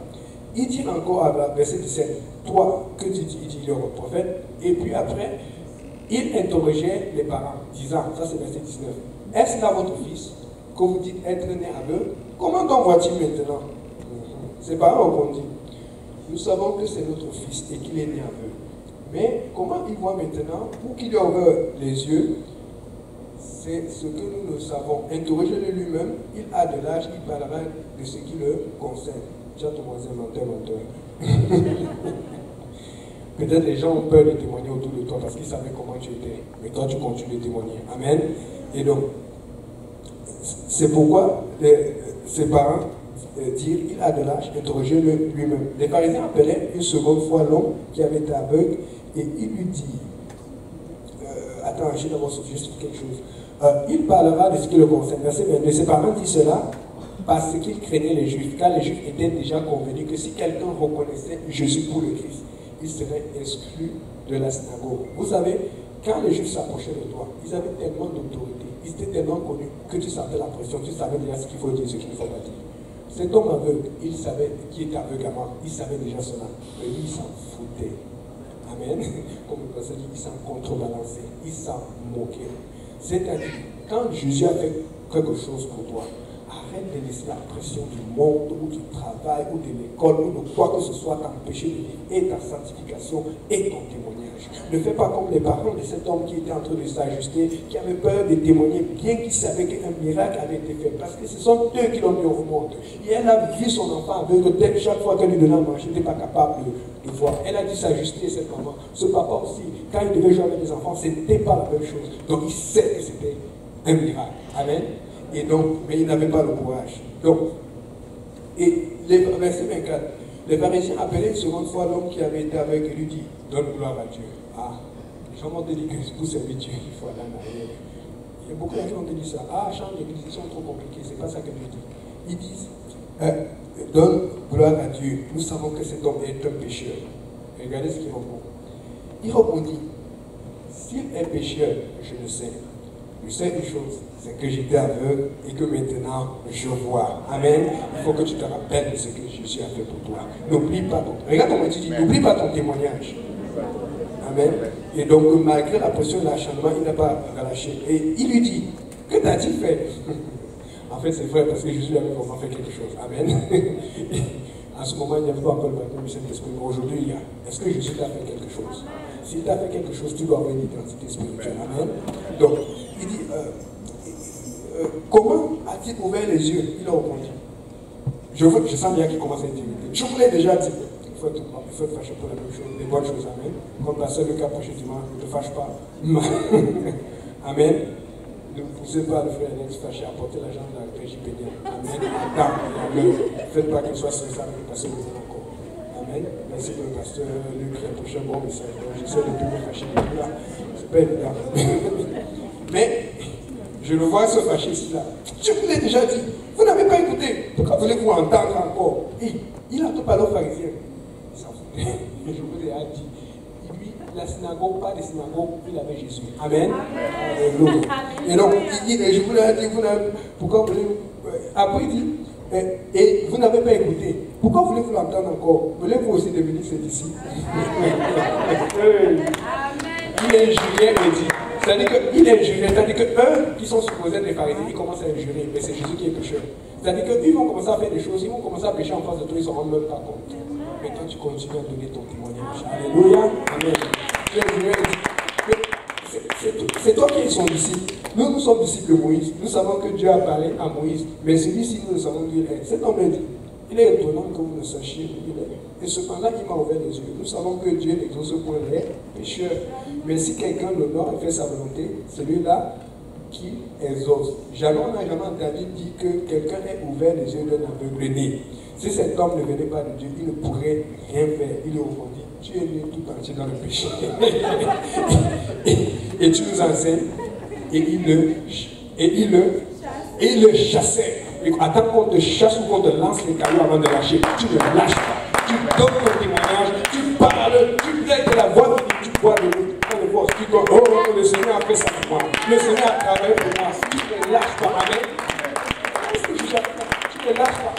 Il dit encore à verset 17, toi, que tu dis, il dit le prophète. Et puis après, il interrogeait les parents, disant, ça c'est verset 19, est-ce là votre fils? que vous dites être né aveugle, comment donc vois-tu maintenant? Ses parents répondent, nous savons que c'est notre fils et qu'il est né aveugle. Mais comment il voit maintenant, ou qu'il ait ouvert les yeux, c'est ce que nous ne savons. Interrogez-le lui-même, il a de l'âge, il parlera de ce qui le concerne. Tu as ton voisin menteur. Peut-être les gens ont peur de témoigner autour de toi parce qu'ils savaient comment tu étais. Mais toi, tu continues de témoigner. Amen. Et donc, c'est pourquoi ses parents dire il a de l'âge, interrogez-le lui-même. Les pharisiens appelaient une seconde fois l'homme qui avait été aveugle et il lui dit attends, j'ai d'abord juste quelque chose. Il parlera de ce qui le concerne. Verset 22. Ses parents disent cela parce qu'ils craignaient les Juifs, car les Juifs étaient déjà convenus que si quelqu'un reconnaissait Jésus pour le Christ, il serait exclu de la synagogue. Vous savez, quand les Juifs s'approchaient de toi, ils avaient tellement d'autorité, ils étaient tellement connus que tu savais la pression, tu savais déjà ce qu'il faut dire, ce qu'il ne faut pas dire. Cet homme aveugle, il savait qui était aveugle avant, il savait déjà cela, mais lui il s'en foutait. Amen. Comme le pasteur dit, il s'en contrebalançait, il s'en moquait. C'est-à-dire, quand Jésus a fait quelque chose pour toi, arrête de laisser la pression du monde ou du travail ou de l'école ou de quoi que ce soit t'empêcher de vivre et ta sanctification et ton témoignage. Ne fais pas comme les parents de cet homme qui était en train de s'ajuster, qui avait peur de témoigner, bien qu'il savait qu'un miracle avait été fait, parce que ce sont eux qui l'ont mis au monde. Et elle a vu son enfant aveugle, dès chaque fois qu'elle lui donnait à manger, elle n'était pas capable de voir. Elle a dû s'ajuster, cette maman. Ce papa aussi, quand il devait jouer avec les enfants, ce n'était pas la même chose. Donc il sait que c'était un miracle. Amen. Et donc, mais il n'avait pas le courage. Donc, et verset 24, les pharisiens appelaient une seconde fois l'homme qui avait été aveugle et lui dit, donne gloire à Dieu. Ah, les gens vont te dire que pour servir Dieu, il faut aller en arrière. Il y a beaucoup de gens qui vont te dire ça. Ah, change d'église, ils sont trop compliqués. C'est pas ça que Dieu dit. Ils disent, donne gloire à Dieu. Nous savons que cet homme est un pécheur. Regardez ce qu'il répond. Il répondit, s'il est pécheur, je le sais. Je sais une chose, c'est que j'étais aveugle et que maintenant je vois. Amen. Il faut que tu te rappelles de ce que Jésus a fait pour toi. N'oublie pas ton... Regarde comment tu dis, n'oublie pas ton témoignage. Amen. Et donc, malgré la pression de l'acharnement, il n'a pas relâché. Et il lui dit, que t'as-t-il fait? En fait, c'est vrai parce que Jésus avait vraiment fait quelque chose. Amen. À ce moment, il n'y avait pas encore le baptême du Saint-Esprit. Mais aujourd'hui, il y a. Est-ce que Jésus t'a fait quelque chose? S'il t'a fait quelque chose, tu dois avoir une identité spirituelle. Amen. Donc, il dit, comment a-t-il ouvert les yeux? Il a répondu. Je sens bien qu'il commence à être irrité. Je vous l'ai déjà dit. Il faut te fâcher pour la même chose, des bonnes choses. Amen. Comme la seule cas prochain dimanche, ne te fâche pas. Amen. Ne poussez pas le frère Alex fâché, apportez l'argent de la PJPD. Amen. Amen. Faites pas qu'il soit sincère avec le pasteur encore. Amen. Merci pour le pasteur Luc, le prochain bon message. J'essaie de tout me fâcher. C'est pas évident. Mais je le vois se fâcher ici là. Je vous l'ai déjà dit. Vous n'avez pas écouté. Pourquoi voulez-vous entendre encore? Il a tout parlé aux pharisiens. Il s'en foutait. Et je vous l'ai dit. La synagogue, pas de synagogue, il avait Jésus. Amen. Amen. Et donc, il dit, je vous l'ai dit, pourquoi voulez-vous. Après, il dit, et vous n'avez pas écouté. Pourquoi voulez-vous l'entendre encore? Voulez-vous aussi devenir ses disciples? Il est injurié et dit. C'est-à-dire qu'il est injurié. C'est-à-dire qu'eux qui sont supposés être des pharisiens, ils commencent à injurer. Mais c'est Jésus qui est pécheur. C'est-à-dire qu'ils vont commencer à faire des choses, ils vont commencer à pécher en face de toi, ils ne se rendent même pas compte. Mais toi, tu continues à donner ton témoignage. Alléluia. Amen. C'est toi qui es son disciple. Nous sommes disciples de Moïse. Nous savons que Dieu a parlé à Moïse. Mais celui-ci, nous ne savons qui il est. Cet homme est dit, il est étonnant que vous ne sachiez qui il est. Et cependant, il m'a ouvert les yeux. Nous savons que Dieu n'exauce point les pécheurs. Mais si quelqu'un l'honore et fait sa volonté, celui-là qui exauce. Jamais on n'a jamais entendu dire que quelqu'un ait ouvert les yeux d'un aveugle né. Si cet homme ne venait pas de Dieu, il ne pourrait rien faire. Il est au fond. Tu es né tout entier dans le péché. et tu nous enseignes. Et il le chassait. Et attends qu'on te chasse ou qu'on te lance les cailloux avant de lâcher. Tu ne lâches pas. Tu donnes ton témoignage. Tu parles. Tu plaides de la voix. Tu bois de l'eau. Tu dis, oh, le Seigneur a fait ça pour moi. Le Seigneur a travaillé pour moi. Tu ne lâches pas. Amen. Tu ne lâches pas.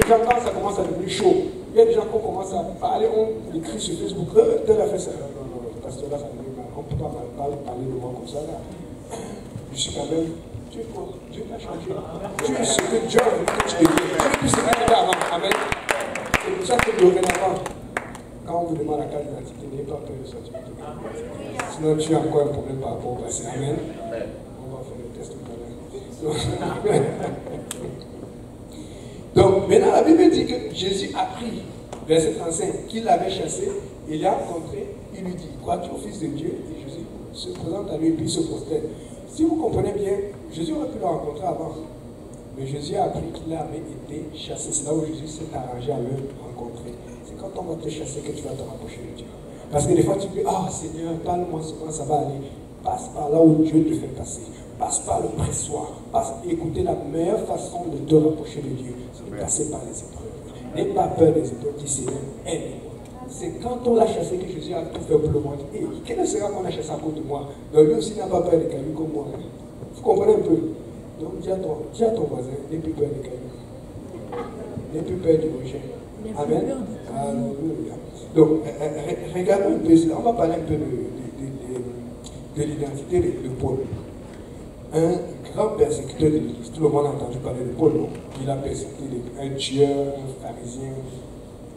Quand ça commence à devenir chaud, il y a des gens qui commencent à parler, on écrit sur Facebook, tel a fait ça. Non, le pasteur là, ça ne veut pas. On ne peut pas parler de moi comme ça là. Je suis quand même Tu es quoi? Dieu t'a changé. Tu es ce que Dieu a voulu que tu deviennes. Tu n'es plus ce que tu étais avant. Amen. C'est pour ça que dorénavant, quand on vous demande la carte d'identité, n'ayez pas peur de sortir. Sinon, tu as encore un problème par rapport au passé. Amen. On va faire le test tout à l'heure. Donc, maintenant, la Bible dit que Jésus a pris, verset 35, qu'il l'avait chassé, il l'a rencontré, il lui dit, crois-tu au Fils de Dieu? Et Jésus se présente à lui et puis se prosterne. Si vous comprenez bien, Jésus aurait pu le rencontrer avant. Mais Jésus a appris qu'il avait été chassé. C'est là où Jésus s'est arrangé à le rencontrer. C'est quand on va te chasser que tu vas te rapprocher de Dieu. Parce que des fois tu dis, ah Seigneur, parle-moi souvent, ça va aller. Passe par là où Dieu te fait passer. Passe par le pressoir. Écoutez, la meilleure façon de te rapprocher de Dieu, c'est de passer par les épreuves. N'aie pas peur des épreuves, dis Seigneur, aide-moi. C'est quand on l'a chassé que Jésus a tout fait pour le monde. Et quel sera qu'on a chassé à cause de moi? Donc lui aussi n'a pas peur des cailloux comme moi. Vous comprenez un peu? Donc dis à ton voisin, n'aie plus peur des cailloux. N'aie plus peur du rejet. Amen. Alléluia. Donc regardons un peu cela. On va parler un peu de l'identité de Paul. Un grand persécuteur de l'Église. Tout le monde a entendu parler de Paul, non? Il a persécuté un tueur, un pharisien,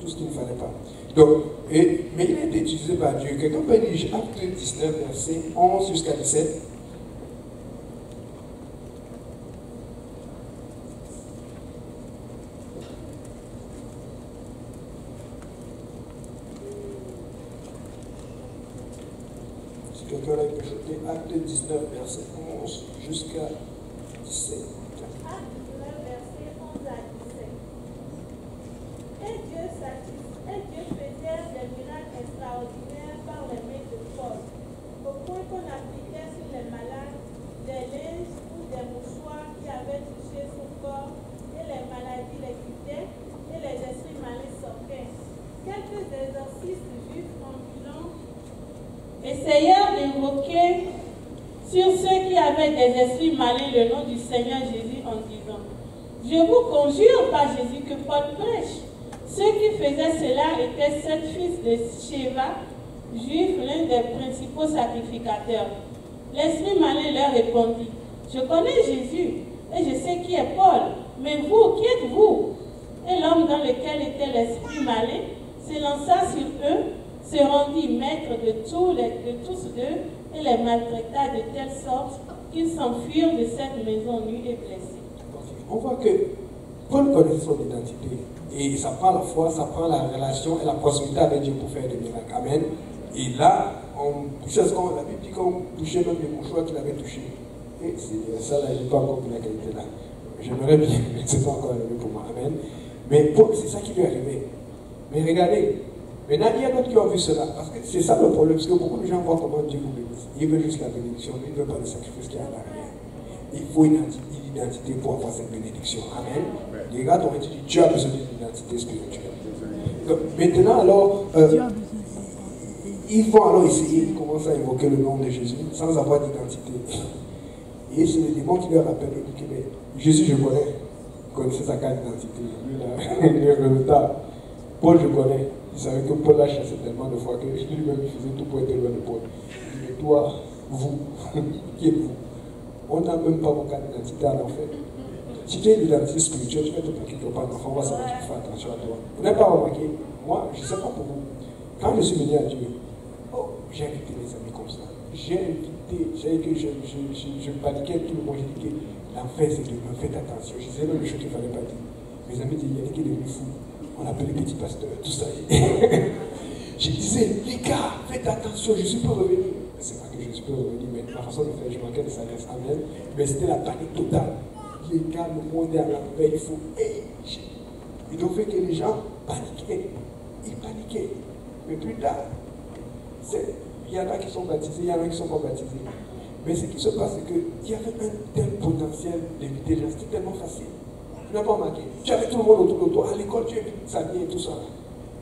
tout ce qu'il ne fallait pas. Donc, mais il a été utilisé par Dieu. Quelqu'un peut lire Acte 19, verset 11 jusqu'à 17. Si quelqu'un l'a peut jeter Acte 19, verset 11 jusqu'à 17.
Acte 19, verset 11 à 17. Et Dieu faisait des miracles extraordinaires par les mains de Paul, au point qu'on appliquait sur les malades des linges ou des mouchoirs qui avaient touché son corps, et les maladies les quittaient, et les esprits malins sortaient. Quelques exorcistes juifs ambulants essayèrent d'invoquer sur ceux qui avaient des esprits malins le nom du Seigneur Jésus en disant, je vous conjure par Jésus que Paul prêche. Ceux qui faisaient cela étaient 7 fils de Sheva, juifs, l'un des principaux sacrificateurs. L'esprit malin leur répondit, je connais Jésus et je sais qui est Paul, mais vous, qui êtes-vous? Et l'homme dans lequel était l'esprit malin s'élança sur eux, se rendit maître de tous deux et les maltraita de telle sorte qu'ils s'enfuirent de cette maison nue et blessés.
On voit que Paul connaît son identité. Et ça prend la foi, ça prend la relation et la proximité avec Dieu pour faire des miracles. Amen. Et là, on touchait ce qu'on la Bible dit qu'on touchait même les mouchoirs qu'il avait touchés. Et c'est ça là, je n'ai pas encore vu la qualité là. J'aimerais bien, mais ce n'est pas encore arrivé pour moi. Amen. Mais Paul, c'est ça qui lui est arrivé. Mais regardez, maintenant il y a d'autres qui ont vu cela. Parce que c'est ça le problème, parce que beaucoup de gens voient comment Dieu vous bénisse. Ils veulent juste la bénédiction, ils ne veulent pas le sacrifice qu'il y a à l'arrière. Il faut une identité pour avoir cette bénédiction. Amen. Les gars ont dit, Dieu a besoin d'une identité spirituelle. Donc, maintenant, alors, ils vont alors essayer de commencer à invoquer le nom de Jésus sans avoir d'identité. Et c'est le démon qui leur rappelle, il dit, mais Jésus, je connais. Vous connaissez sa carte d'identité. Le résultat, Paul, je connais. Il savait que Paul l'a chassé tellement de fois que lui-même, il faisait tout pour être loin de Paul. Il dit, mais toi, vous, qui êtes-vous? On n'a même pas vos cartes d'identité à l'enfer. Si tu es une identité spirituelle, tu vas te préoccuper pas d'enfant, on va savoir qu'il faut faire attention à toi. Vous n'avez pas remarqué? Moi, je ne sais pas pour vous. Quand je suis venu à Dieu, j'ai invité mes amis comme ça. J'ai paniquais tout le monde. J'ai dit que l'enfer c'est de me faites attention. Je disais même les choses qu'il ne fallait pas dire. Mes amis disaient, il y a des qui est devenu fou. On appelait les petits pasteurs, tout ça. Je disais, les gars, faites attention, Jésus peut revenir. Mais c'est pas que Jésus peut revenir, mais ma façon de faire, je manquais de sagesse. Amen. Mais c'était la panique totale. Les gars, le monde est à l'envers, il faut. Ils ont fait que les gens paniquaient. Ils paniquaient. Mais plus tard, il y en a qui sont baptisés, il y en a qui ne sont pas baptisés. Mais ce qui se passe, c'est qu'il y avait un tel potentiel d'éviter les gens. C'était tellement facile. Tu n'as pas remarqué. Tu avais tout le monde autour de toi. À l'école, tu évites sa vie et tout ça.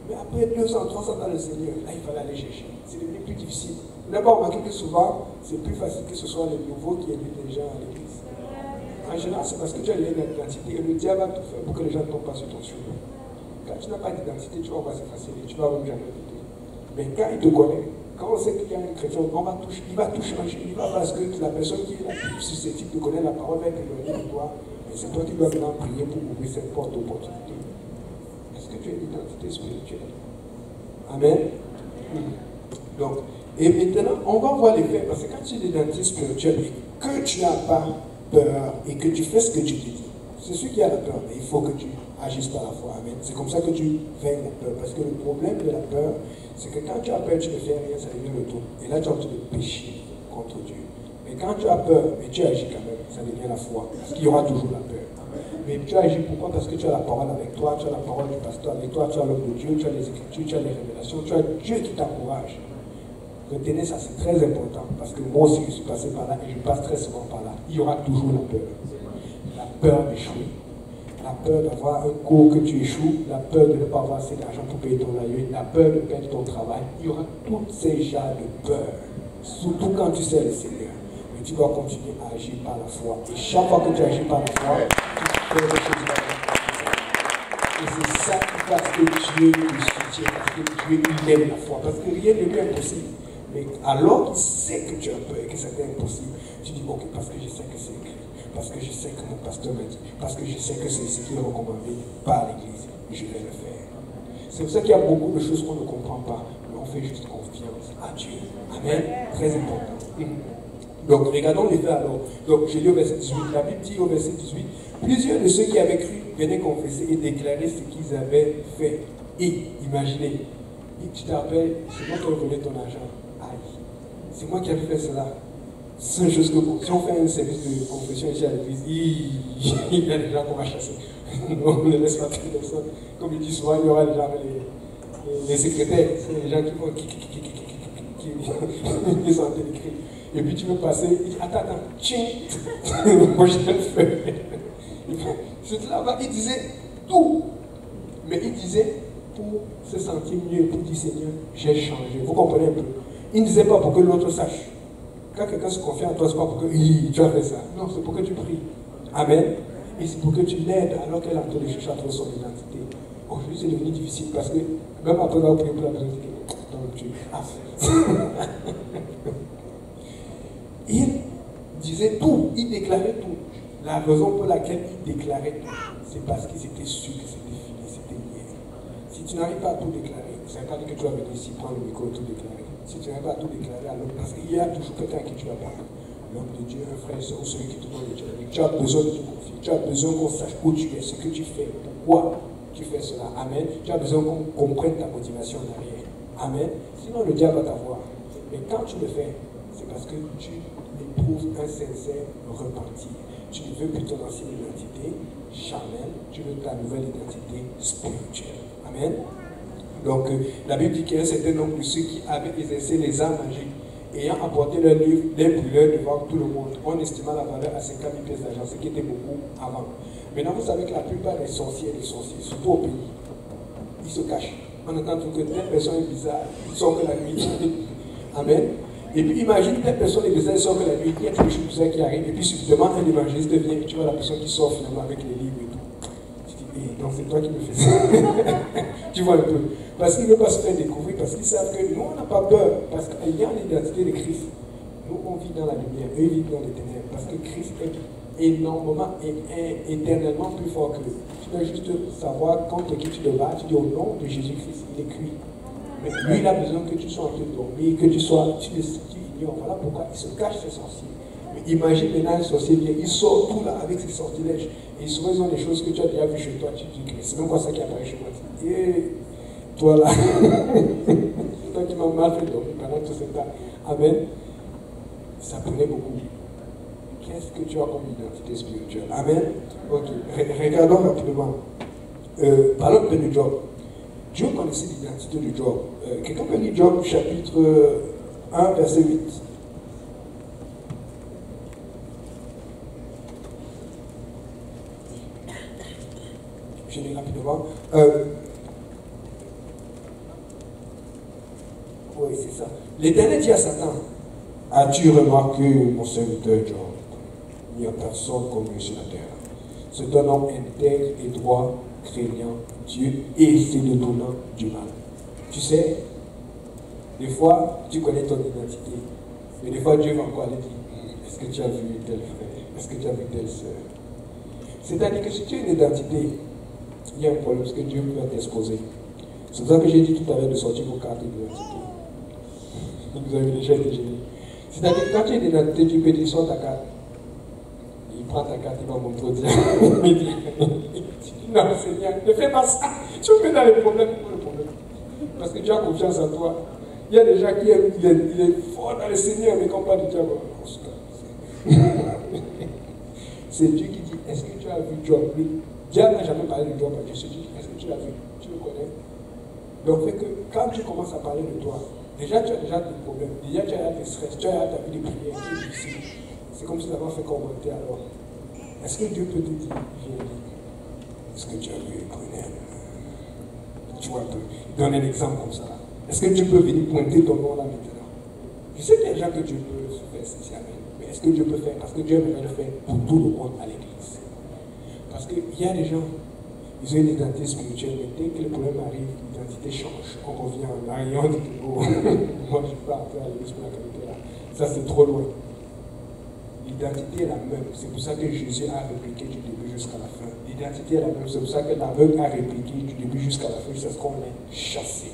Mais après 200, 300 dans le Seigneur, là, il fallait aller chercher. C'est devenu plus difficile. Tu n'as pas remarqué que souvent, c'est plus facile que ce soit les nouveaux qui évitent les gens à l'église. En général, c'est parce que tu as une identité et le diable va tout faire pour que les gens ne tombent pas sur ton chemin. Quand tu n'as pas d'identité, tu vas voir, c'est facile et tu vas même jamais éviter. Mais quand il te connaît, Quand on sait qu'il y a un chrétien, il va tout changer. Il va parce que la personne qui est la plus susceptible de connaître la parole va être éloignée de toi. Mais c'est toi qui dois maintenant prier pour ouvrir cette porte d'opportunité. Est-ce que tu as une identité spirituelle? Amen. Donc, et maintenant, on va voir les faits. Parce que quand tu es une identité spirituelle et que tu n'as pas peur et que tu fais ce que tu te dis, c'est celui qui a la peur. Mais il faut que tu agisses par la foi. Amen. C'est comme ça que tu vainques la peur. Parce que le problème de la peur, c'est que quand tu as peur, tu ne fais rien, ça devient le tout. Et là, tu es en train de pécher contre Dieu. Mais quand tu as peur, mais tu agis quand même, ça devient la foi. Parce qu'il y aura toujours la peur. Mais tu agis pourquoi? Parce que tu as la parole avec toi, tu as la parole du pasteur avec toi, tu as l'homme de Dieu, tu as les écritures, tu as les révélations, tu as Dieu qui t'encourage. Retenez ça, c'est très important. Parce que moi aussi, je suis passé par là et je passe très souvent par là. Il y aura toujours la peur. La peur d'échouer. La peur d'avoir un cours que tu échoues, la peur de ne pas avoir assez d'argent pour payer ton loyer, la peur de perdre ton travail. Il y aura toutes ces genres de peur, surtout quand tu sais le Seigneur. Mais tu dois continuer à agir par la foi. Et chaque fois que tu agis par la foi, tu fais des choses. Et c'est ça qui passe que Dieu te soutient, parce que Dieu il aime la foi. Parce que rien ne lui est impossible. Mais alors qu'il sait que tu as peur et que c'est impossible, tu dis ok, parce que je sais que c'est écrit. Parce que je sais que mon pasteur m'a dit, parce que je sais que c'est ce qui est recommandé par l'Église, je vais le faire. C'est pour ça qu'il y a beaucoup de choses qu'on ne comprend pas, mais on fait juste confiance à Dieu. Amen. Très important. Donc, regardons les faits alors. Donc, je lis au verset 18. La Bible dit au verset 18, plusieurs de ceux qui avaient cru venaient confesser et déclarer ce qu'ils avaient fait. Et, imaginez, tu te rappelles, c'est moi qui ai volé ton argent. Aïe, c'est moi qui avais fait cela. C'est une chose que si on fait un service de confession ici à l'église, il y a des gens qu'on va chasser. On ne laisse pas toutes les personnes. Comme il dit souvent, il y aura les gens, les secrétaires, c'est les gens qui vont qui sont en train d'écrire. Et puis tu veux passer, il dit attends, tiens, moi je vais le faire. C'est là-bas, il disait tout. Mais il disait pour se sentir mieux, pour dire Seigneur, j'ai changé. Vous comprenez un peu? Il ne disait pas pour que l'autre sache. Quand quelqu'un se confie en toi, ce n'est pas pour que tu as fait ça. Non, c'est pour que tu pries. Amen. Et c'est pour que tu l'aides alors qu'elle est en train de chercher à trouver son identité. Aujourd'hui, c'est devenu difficile parce que même après avoir prié pour la personne, donc tu as fait. Il disait tout, il déclarait tout. La raison pour laquelle il déclarait tout, c'est parce qu'il était sûr que c'était fini, c'était hier. Si tu n'arrives pas à tout déclarer, ça ne veut pas dire que tu vas venir ici prendre le micro et tout déclarer. Si tu n'arrives pas à tout déclarer à l'homme, parce qu'il y a toujours quelqu'un à qui tu vas parler. L'homme de Dieu, un frère ou celui qui te donne le Dieu. Tu as besoin de te confier. Tu as besoin qu'on sache où tu es, ce que tu fais, pourquoi tu fais cela. Amen. Tu as besoin qu'on comprenne ta motivation derrière. Amen. Sinon, le diable va t'avoir. Mais quand tu le fais, c'est parce que tu éprouves un sincère repentir. Tu ne veux plus ton ancienne identité charnelle, tu veux ta nouvelle identité spirituelle. Amen. Donc, la Bible dit qu'il y a un certain nombre de ceux qui avaient exercé les arts magiques, ayant apporté leurs livres, les brûleurs devant tout le monde. On estima la valeur à 50 000 pièces d'argent, ce qui était beaucoup avant. Maintenant, vous savez que la plupart des sorciers et des sorciers, surtout au pays, ils se cachent. On entend que telle personne est bizarre, ils sont que la nuit. Amen. Et puis imagine telle personne est bizarre, ils sont que la nuit, il y a quelque chose de bizarre qui arrive, et puis subitement un évangéliste vient, et tu vois la personne qui sort finalement avec les livres et tout. Tu dis, eh, donc c'est toi qui me fais ça. Tu vois un peu. Parce qu'ils ne veulent pas se faire découvrir, parce qu'ils savent que nous, on n'a pas peur, parce qu'il y a l'identité de Christ. Nous, on vit dans la lumière, eux, ils vivent dans les ténèbres, parce que Christ est énormément et éternellement plus fort que eux. Tu dois juste savoir contre qui tu te bats, tu dis au nom de Jésus-Christ, il est cuit. Mais lui, il a besoin que tu sois en train de dormir, que tu ignores. Voilà pourquoi il se cache ses sorciers. Mais imagine maintenant un sorcier vient, il sort tout là avec ses sortilèges. Et souvent, ils ont des choses que tu as déjà vues chez toi, tu te dis, c'est même pas ça qui apparaît chez moi. Et toi là, c'est toi qui m'as mal fait dormir pendant tout ce temps. Amen. Ça prenait beaucoup. Qu'est-ce que tu as comme identité spirituelle? Amen. Ok. Regardons rapidement. Parlons de Job. Dieu connaissait l'identité de Job. Quelqu'un peut lire Job chapitre 1, verset 8. Je lis rapidement. Oui, c'est ça. L'Éternel dit à Satan, as-tu remarqué mon serviteur Job? Il n'y a personne comme lui sur la terre. C'est un homme intègre et droit, craignant Dieu et se détournant du mal. Tu sais, Des fois, tu connais ton identité. Mais des fois, Dieu va encore aller dire, est-ce que tu as vu tel frère? Est-ce que tu as vu telle soeur? C'est-à-dire que si tu as une identité, il y a un problème parce que Dieu va t'exposer. C'est pour ça que j'ai dit tout à l'heure de sortir vos cartes d'identité. Vous avez déjà été gêné. C'est-à-dire que quand tu as une identité, tu peux dire, sors ta carte. Il prend ta carte, il va montrer au diable. Il dit, non, Seigneur, ne fais pas ça. Tu me mets dans les problèmes, pour le problème. Parce que tu as confiance en toi. Il y a des gens qui aiment, il est fort dans le Seigneur, mais quand on parle du diable, c'est Dieu qui dit, est-ce que tu as vu Job? Le diable n'a jamais parlé de Job à Dieu. C'est Dieu, est-ce que tu l'as vu? Tu le connais? Donc, fait que quand tu commences à parler de toi, déjà tu as déjà des problèmes, déjà tu as des stress, tu as ta vie de prière qui est difficile. C'est comme si ça m'a fait commenter alors. Est-ce que Dieu peut te dire, viens, est-ce que tu as vu Brunel? Tu vois, donner un exemple comme ça. Est-ce que Dieu peut venir pointer ton nom là maintenant? Je sais déjà que Dieu peut se faire spécialement, mais est-ce que Dieu peut faire? Parce que Dieu aimerait le faire pour tout le monde à l'église. Parce qu'il y a des gens, ils ont une identité spirituelle, mais dès que le problème arrive, l'identité change. On revient en arrière, on dit que oh, moi je ne suis pas entré à l'église pour la qualité là. Ça c'est trop loin. L'identité est la même. C'est pour ça que Jésus a répliqué du début jusqu'à la fin. L'identité est la même. C'est pour ça que l'aveugle a répliqué du début jusqu'à la fin, jusqu'à ce qu'on l'ait chassé.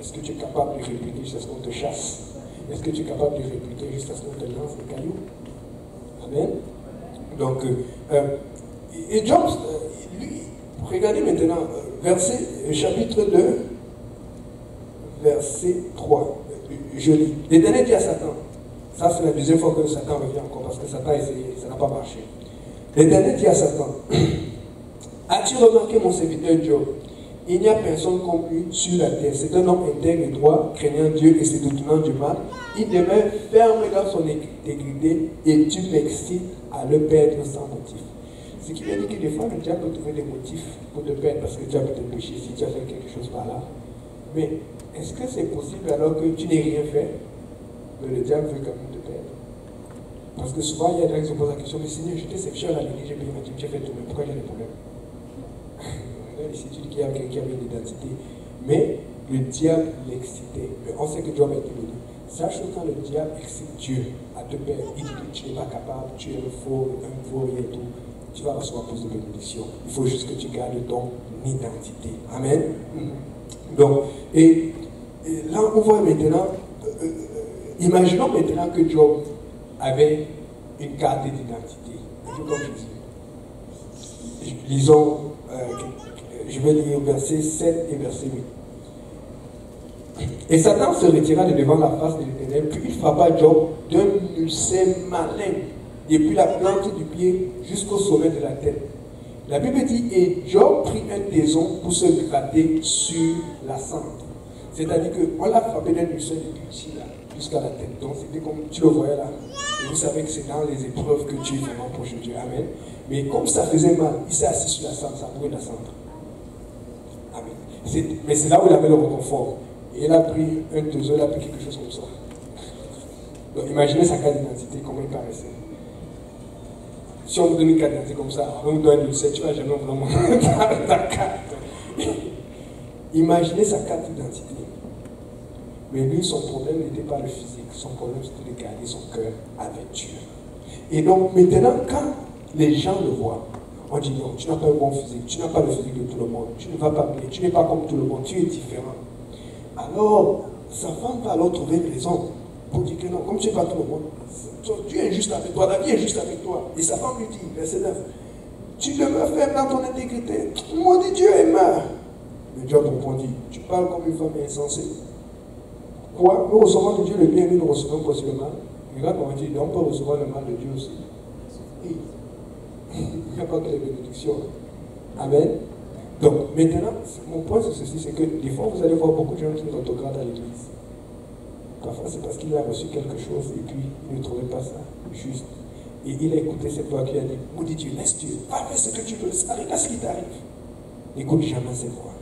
Est-ce que tu es capable de répliquer jusqu'à ce qu'on te chasse? Est-ce que tu es capable de répliquer jusqu'à ce qu'on te lance des cailloux? Amen. Donc, et Job, lui, regardez maintenant, chapitre 2, verset 3. Je lis. L'Éternel dit à Satan, ça c'est la deuxième fois que Satan revient encore, parce que Satan a essayé, ça n'a pas marché. L'Éternel dit à Satan, as-tu remarqué mon serviteur Job? Il n'y a personne comme lui sur la terre. C'est un homme intègre et droit, craignant Dieu et se détournant du mal. Il demeure ferme dans son intégrité et tu m'excites à le perdre sans motif. Ce qui veut dire que des fois, le diable peut trouver des motifs pour te perdre parce que tu as peut-être péché si tu as fait quelque chose par là. Mais est-ce que c'est possible alors que tu n'aies rien fait, mais le diable veut quand même te perdre? Parce que souvent, il y a des gens qui se posent la question, mais Seigneur, j'étais séché à la l'église, j'ai payé ma dîme, j'ai fait tout, mais pourquoi j'ai des problèmes? Ici, tu dis qu'il y a quelqu'un qui avait une identité. Mais le diable l'excitait. Mais on sait que Dieu a été béni. Sache que quand le diable excite Dieu à te perdre, il dit que tu n'es pas capable, tu es un faux et tout, tu vas recevoir plus de bénédictions. Il faut juste que tu gardes ton identité. Amen. Donc, et là, on voit maintenant, imaginons maintenant que Job avait une carte d'identité. Un peu comme Jésus. Lisons. Je vais lire verset 7 et verset 8. Et Satan se retira de devant la face de l'Éternel, puis il frappa Job d'un musset malin, depuis la plante du pied jusqu'au sommet de la tête. La Bible dit, et Job prit un taison pour se gratter sur la cendre. C'est-à-dire qu'on l'a frappé d'un musset depuis ici, là, jusqu'à la tête. Donc c'était comme tu le voyais là. Et vous savez que c'est dans les épreuves que tu es vraiment proche de Dieu. Amen. Mais comme ça faisait mal, il s'est assis sur la cendre, ça brûle la cendre. Mais c'est là où il avait le réconfort. Et il a pris un taison, il a pris quelque chose comme ça. Donc imaginez sa carte d'identité, comment il paraissait. Si on vous donne une carte d'identité comme ça, on vous donne une tu vas jamais vraiment ta carte. Imaginez sa carte d'identité. Mais lui, son problème n'était pas le physique, son problème c'était de garder son cœur avec Dieu. Et donc maintenant, quand les gens le voient, on dit non, tu n'as pas un bon physique, tu n'as pas le physique de tout le monde, tu ne vas pas bien, tu n'es pas comme tout le monde, tu es différent. Alors, sa femme va alors trouver une raison pour dire que non, comme tu n'es pas tout le monde, Dieu est juste avec toi, la vie est juste avec toi. Et sa femme lui dit, verset 9, tu demeures ferme dans ton intégrité, maudit Dieu et meurs. Mais Dieu répondit, tu parles comme une femme insensée. Quoi? Nous recevons de Dieu le bien, nous recevons aussi le mal. Regarde comment il dit, on peut recevoir le mal de Dieu aussi. Oui. Il n'y a pas que les bénédictions. Amen. Donc, maintenant, mon point c'est ceci, c'est que des fois, vous allez voir beaucoup de gens qui ont autographe à l'église. Parfois, c'est parce qu'il a reçu quelque chose et puis il ne trouvait pas ça juste. Et il a écouté cette voix qui a dit, maudit Dieu, laisse Dieu, va faire ce que tu veux, arrive à ce qui t'arrive. N'écoute jamais cette voix.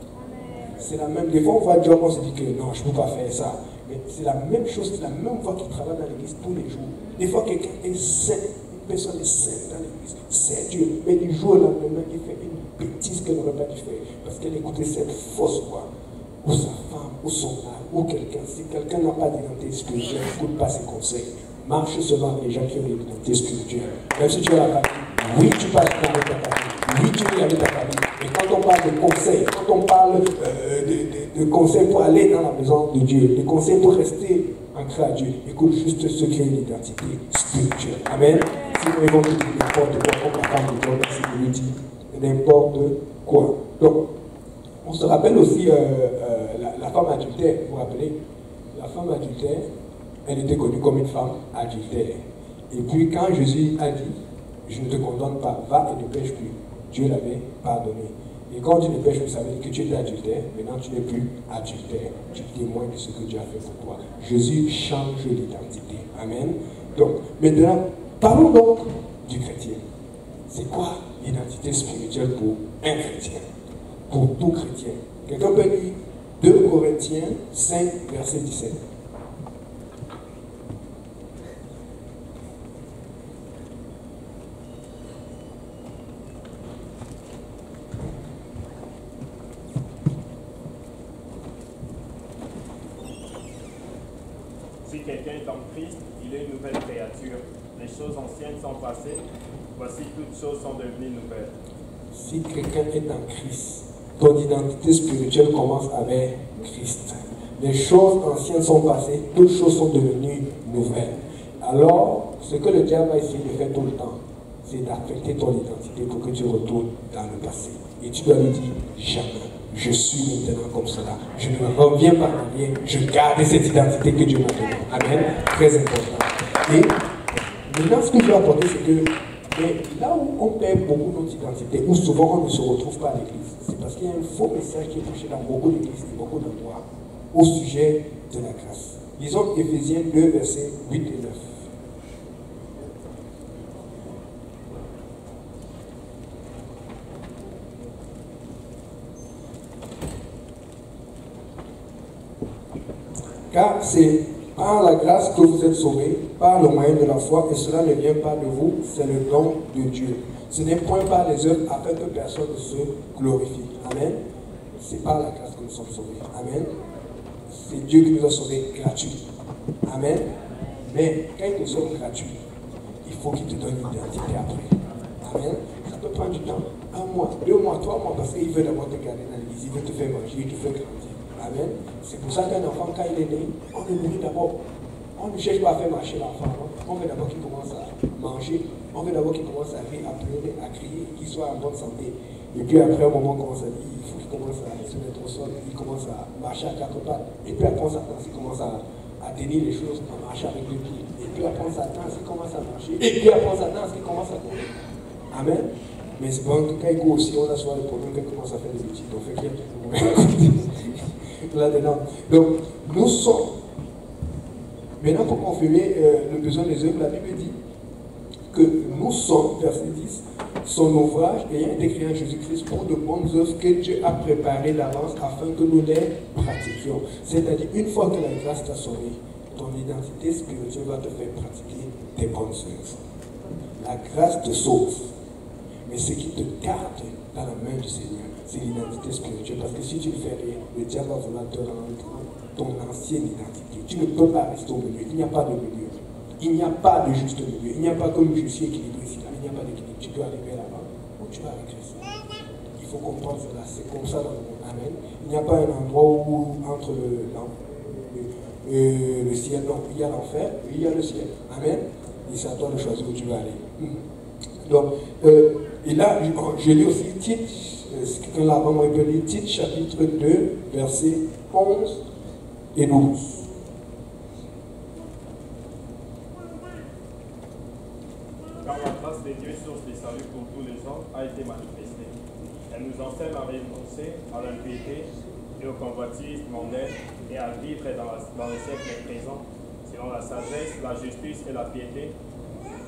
C'est la même. Des fois, on voit Dieu, on se dit que non, je ne peux pas faire ça. Mais c'est la même chose, c'est la même voix qui travaille dans l'église tous les jours. Des fois, quelqu'un est saint, une personne est sainte dans l'église, c'est Dieu. Mais du jour au lendemain, il fait une bêtise qu'elle n'aurait pas dû faire. Parce qu'elle écoutait cette fausse voix. Ou sa femme ou son âme, ou quelqu'un, si quelqu'un n'a pas d'identité spirituelle, n'écoute pas ses conseils. Marche seulement avec les gens qui ont une identité spirituelle. Même si tu as la famille, oui, tu passes avec ta famille, oui, tu vis avec ta famille. Mais quand on parle de conseils, quand on parle de conseils pour aller dans la maison de Dieu, de conseils pour rester ancré à Dieu, écoute juste ceux qui ont une identité spirituelle. Amen. Si nous vont dire n'importe quoi, comme la femme de Job, si vous lui dit n'importe quoi. Donc, on se rappelle aussi la femme adultère, vous vous rappelez? La femme adultère, elle était connue comme une femme adultère. Et puis quand Jésus a dit, je ne te condamne pas, va et ne pêche plus, Dieu l'avait pardonné. Et quand tu ne pêches plus, ça veut dire que tu étais adultère, maintenant tu n'es plus adultère. Tu témoignes de ce que Dieu a fait pour toi. Jésus change l'identité. Amen. Donc, maintenant, parlons donc du chrétien. C'est quoi l'identité spirituelle pour un chrétien? Pour tout chrétien. Quelqu'un peut lire 2 Corinthiens 5, verset 17.
Si quelqu'un est en Christ, il est une nouvelle créature. Les choses anciennes sont passées, voici toutes choses sont devenues nouvelles.
Si quelqu'un est en Christ, ton identité spirituelle commence avec Christ. Les choses anciennes sont passées, toutes choses sont devenues nouvelles. Alors, ce que le diable va essayer de faire tout le temps, c'est d'affecter ton identité pour que tu retournes dans le passé. Et tu dois lui dire, jamais, je suis maintenant comme cela. Je ne reviens pas en arrière, je garde cette identité que Dieu m'a donnée. Amen. Très important. Et maintenant, ce que je veux apporter, c'est que mais là où on perd beaucoup notre identité, où souvent on ne se retrouve pas à l'église, c'est parce qu'il y a un faux message qui est prêché dans beaucoup d'églises et beaucoup d'endroits au sujet de la grâce. Lisons Éphésiens 2, versets 8 et 9. Car c'est par la grâce que vous êtes sauvés, par le moyen de la foi, et cela ne vient pas de vous, c'est le don de Dieu. Ce n'est point par les œuvres afin que personne ne se glorifie. Amen. C'est par la grâce que nous sommes sauvés. Amen. C'est Dieu qui nous a sauvés gratuits. Amen. Mais quand il nous sauve gratuits, il faut qu'il te donne une identité après. Amen. Ça peut prendre du temps. 1 mois, 2 mois, 3 mois, parce qu'il veut d'abord te garder dans l'église, il veut te faire manger, il te fait grandir. Amen. C'est pour ça qu'un enfant, quand il est né, on le nourrit d'abord. On ne cherche pas à faire marcher l'enfant. On veut d'abord qu'il commence à manger. On veut d'abord qu'il commence à rire, à pleurer, à crier, qu'il soit en bonne santé. Et puis après, un moment, on commence à dire, il faut qu'il commence à se mettre au sol, il commence à marcher à 4 pattes. Et puis après, on s'attend, il commence à tenir les choses, à marcher avec les pieds. Et puis après, on s'attend, il commence à marcher. Et puis après, on s'attend, il commence à courir. Amen. Mais c'est bon, quand il court aussi, on a souvent le problème qu'il commence à faire des bêtises. Donc, fait qu'il y a là-dedans. Donc, nous sommes. Maintenant, pour confirmer le besoin des œuvres, la Bible dit que nous sommes, verset 10, son ouvrage ayant été créé en Jésus-Christ pour de bonnes œuvres que Dieu a préparées d'avance afin que nous les pratiquions. C'est-à-dire, une fois que la grâce t'a sauvé, ton identité spirituelle va te faire pratiquer des bonnes œuvres. La grâce te sauve. Mais ce qui te garde dans la main du Seigneur, c'est l'identité spirituelle. Parce que si tu ne fais rien, le diable va vouloir te rendre ton ancienne identité. Tu ne peux pas rester au milieu. Il n'y a pas de milieu. Il n'y a pas de juste milieu. Il n'y a pas comme je suis équilibré ici. Il n'y a pas d'équilibre. Tu peux arriver là-bas ou tu vas régresser. Il faut comprendre cela. C'est comme ça dans le monde. Amen. Il n'y a pas un endroit où entre le ciel, non. Il y a l'enfer et il y a le ciel. Amen. Et c'est à toi de choisir où tu vas aller. Donc, et là, je lis aussi Tite, ce que quelqu'un l'a vraiment appelé, Tite chapitre 2, versets 11 et 12.
Car la grâce de Dieu, source de salut pour tous les hommes, a été manifestée. Elle nous enseigne à renoncer à l'impiété et au convoitisme mondain et à vivre dans le siècle présent, selon la sagesse, la justice et la piété,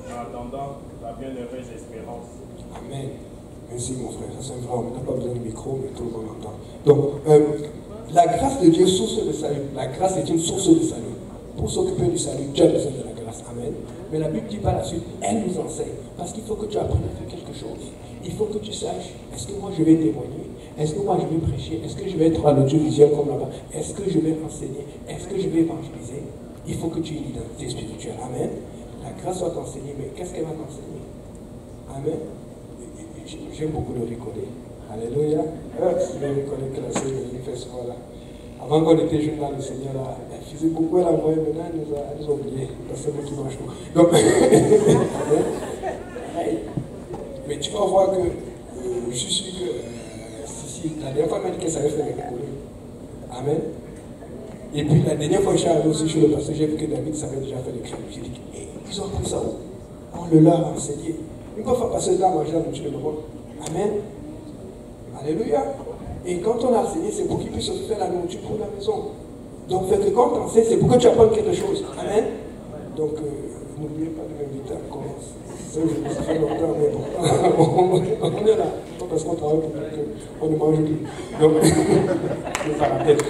en attendant la bienheureuse espérance.
Amen. Merci mon frère, ça c'est vrai, on n'a pas besoin de micro, mais tout le monde entend. Donc, la grâce de Dieu, source de salut. La grâce est une source de salut. Pour s'occuper du salut, tu as besoin de la grâce. Amen. Mais la Bible dit par la suite, elle nous enseigne. Parce qu'il faut que tu apprennes à faire quelque chose. Il faut que tu saches, est-ce que moi je vais témoigner? Est-ce que moi je vais prêcher? Est-ce que je vais être à l'audiovisuel comme là-bas? Est-ce que je vais enseigner? Est-ce que je vais évangéliser? Il faut que tu aies une identité spirituelle. Amen. La grâce va t'enseigner, mais qu'est-ce qu'elle va t'enseigner? Amen. J'aime beaucoup le rigoler. Alléluia. Je vais rigoler que la sœur de fait souvent là. Avant qu'on était jeunes dans le Seigneur, là, elle faisait beaucoup, elle envoyait, maintenant elle nous a oubliés. Parce que c'est moi qui mange tout. Donc, mais tu vas voir que je suis sûr que la dernière fois, elle m'a dit qu'elle savait faire rigoler. Amen. Et puis la dernière fois que je suis allé aussi chez le pasteur, j'ai vu que David savait déjà faire les crèmes. J'ai dit, hey, ils ont pris ça où? On le leur a enseigné. Ils ne peuvent pas passer le temps à manger la nourriture de l'Europe. Amen. Alléluia. Et quand on a enseigné, c'est pour qu'ils puissent faire la nourriture pour la maison. Donc, fait que quand on enseigne, c'est pour que tu apprennes quelque chose. Amen. Donc, n'oubliez pas de m'inviter encore. Ça, je me suis fait longtemps, mais bon. On est là. Pas parce qu'on travaille pour qu'on ne mange plus. Donc, je vais faire la tête.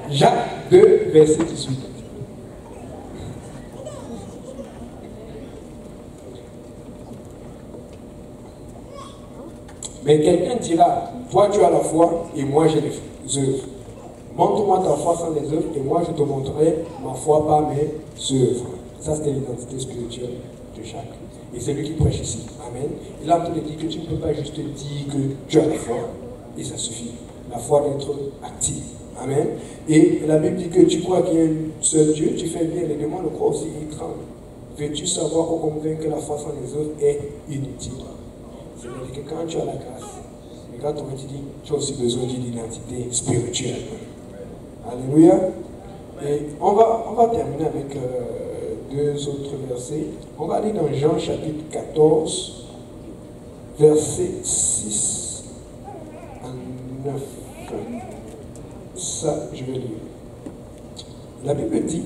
Jacques 2, verset 18. Mais quelqu'un dira, toi tu as la foi et moi j'ai les œuvres. Montre-moi ta foi sans les œuvres et moi je te montrerai ma foi par mes œuvres. Ça c'était l'identité spirituelle de Jacques. Et c'est lui qui prêche ici. Amen. Il a dit que tu ne peux pas juste dire que tu as la foi et ça suffit. La foi d'être active. Amen. Et la Bible dit que tu crois qu'il y a un seul Dieu, tu fais bien, les démons le croient aussi et ils tremblent. Veux-tu savoir ou convaincre que la foi sans les œuvres est inutile? C'est-à-dire que quand tu as la grâce, mais quand on te dit, tu as aussi besoin d'une identité spirituelle. Alléluia. Et on va terminer avec deux autres versets. On va aller dans Jean chapitre 14, verset 6 à 9. Ça, je vais lire. La Bible dit,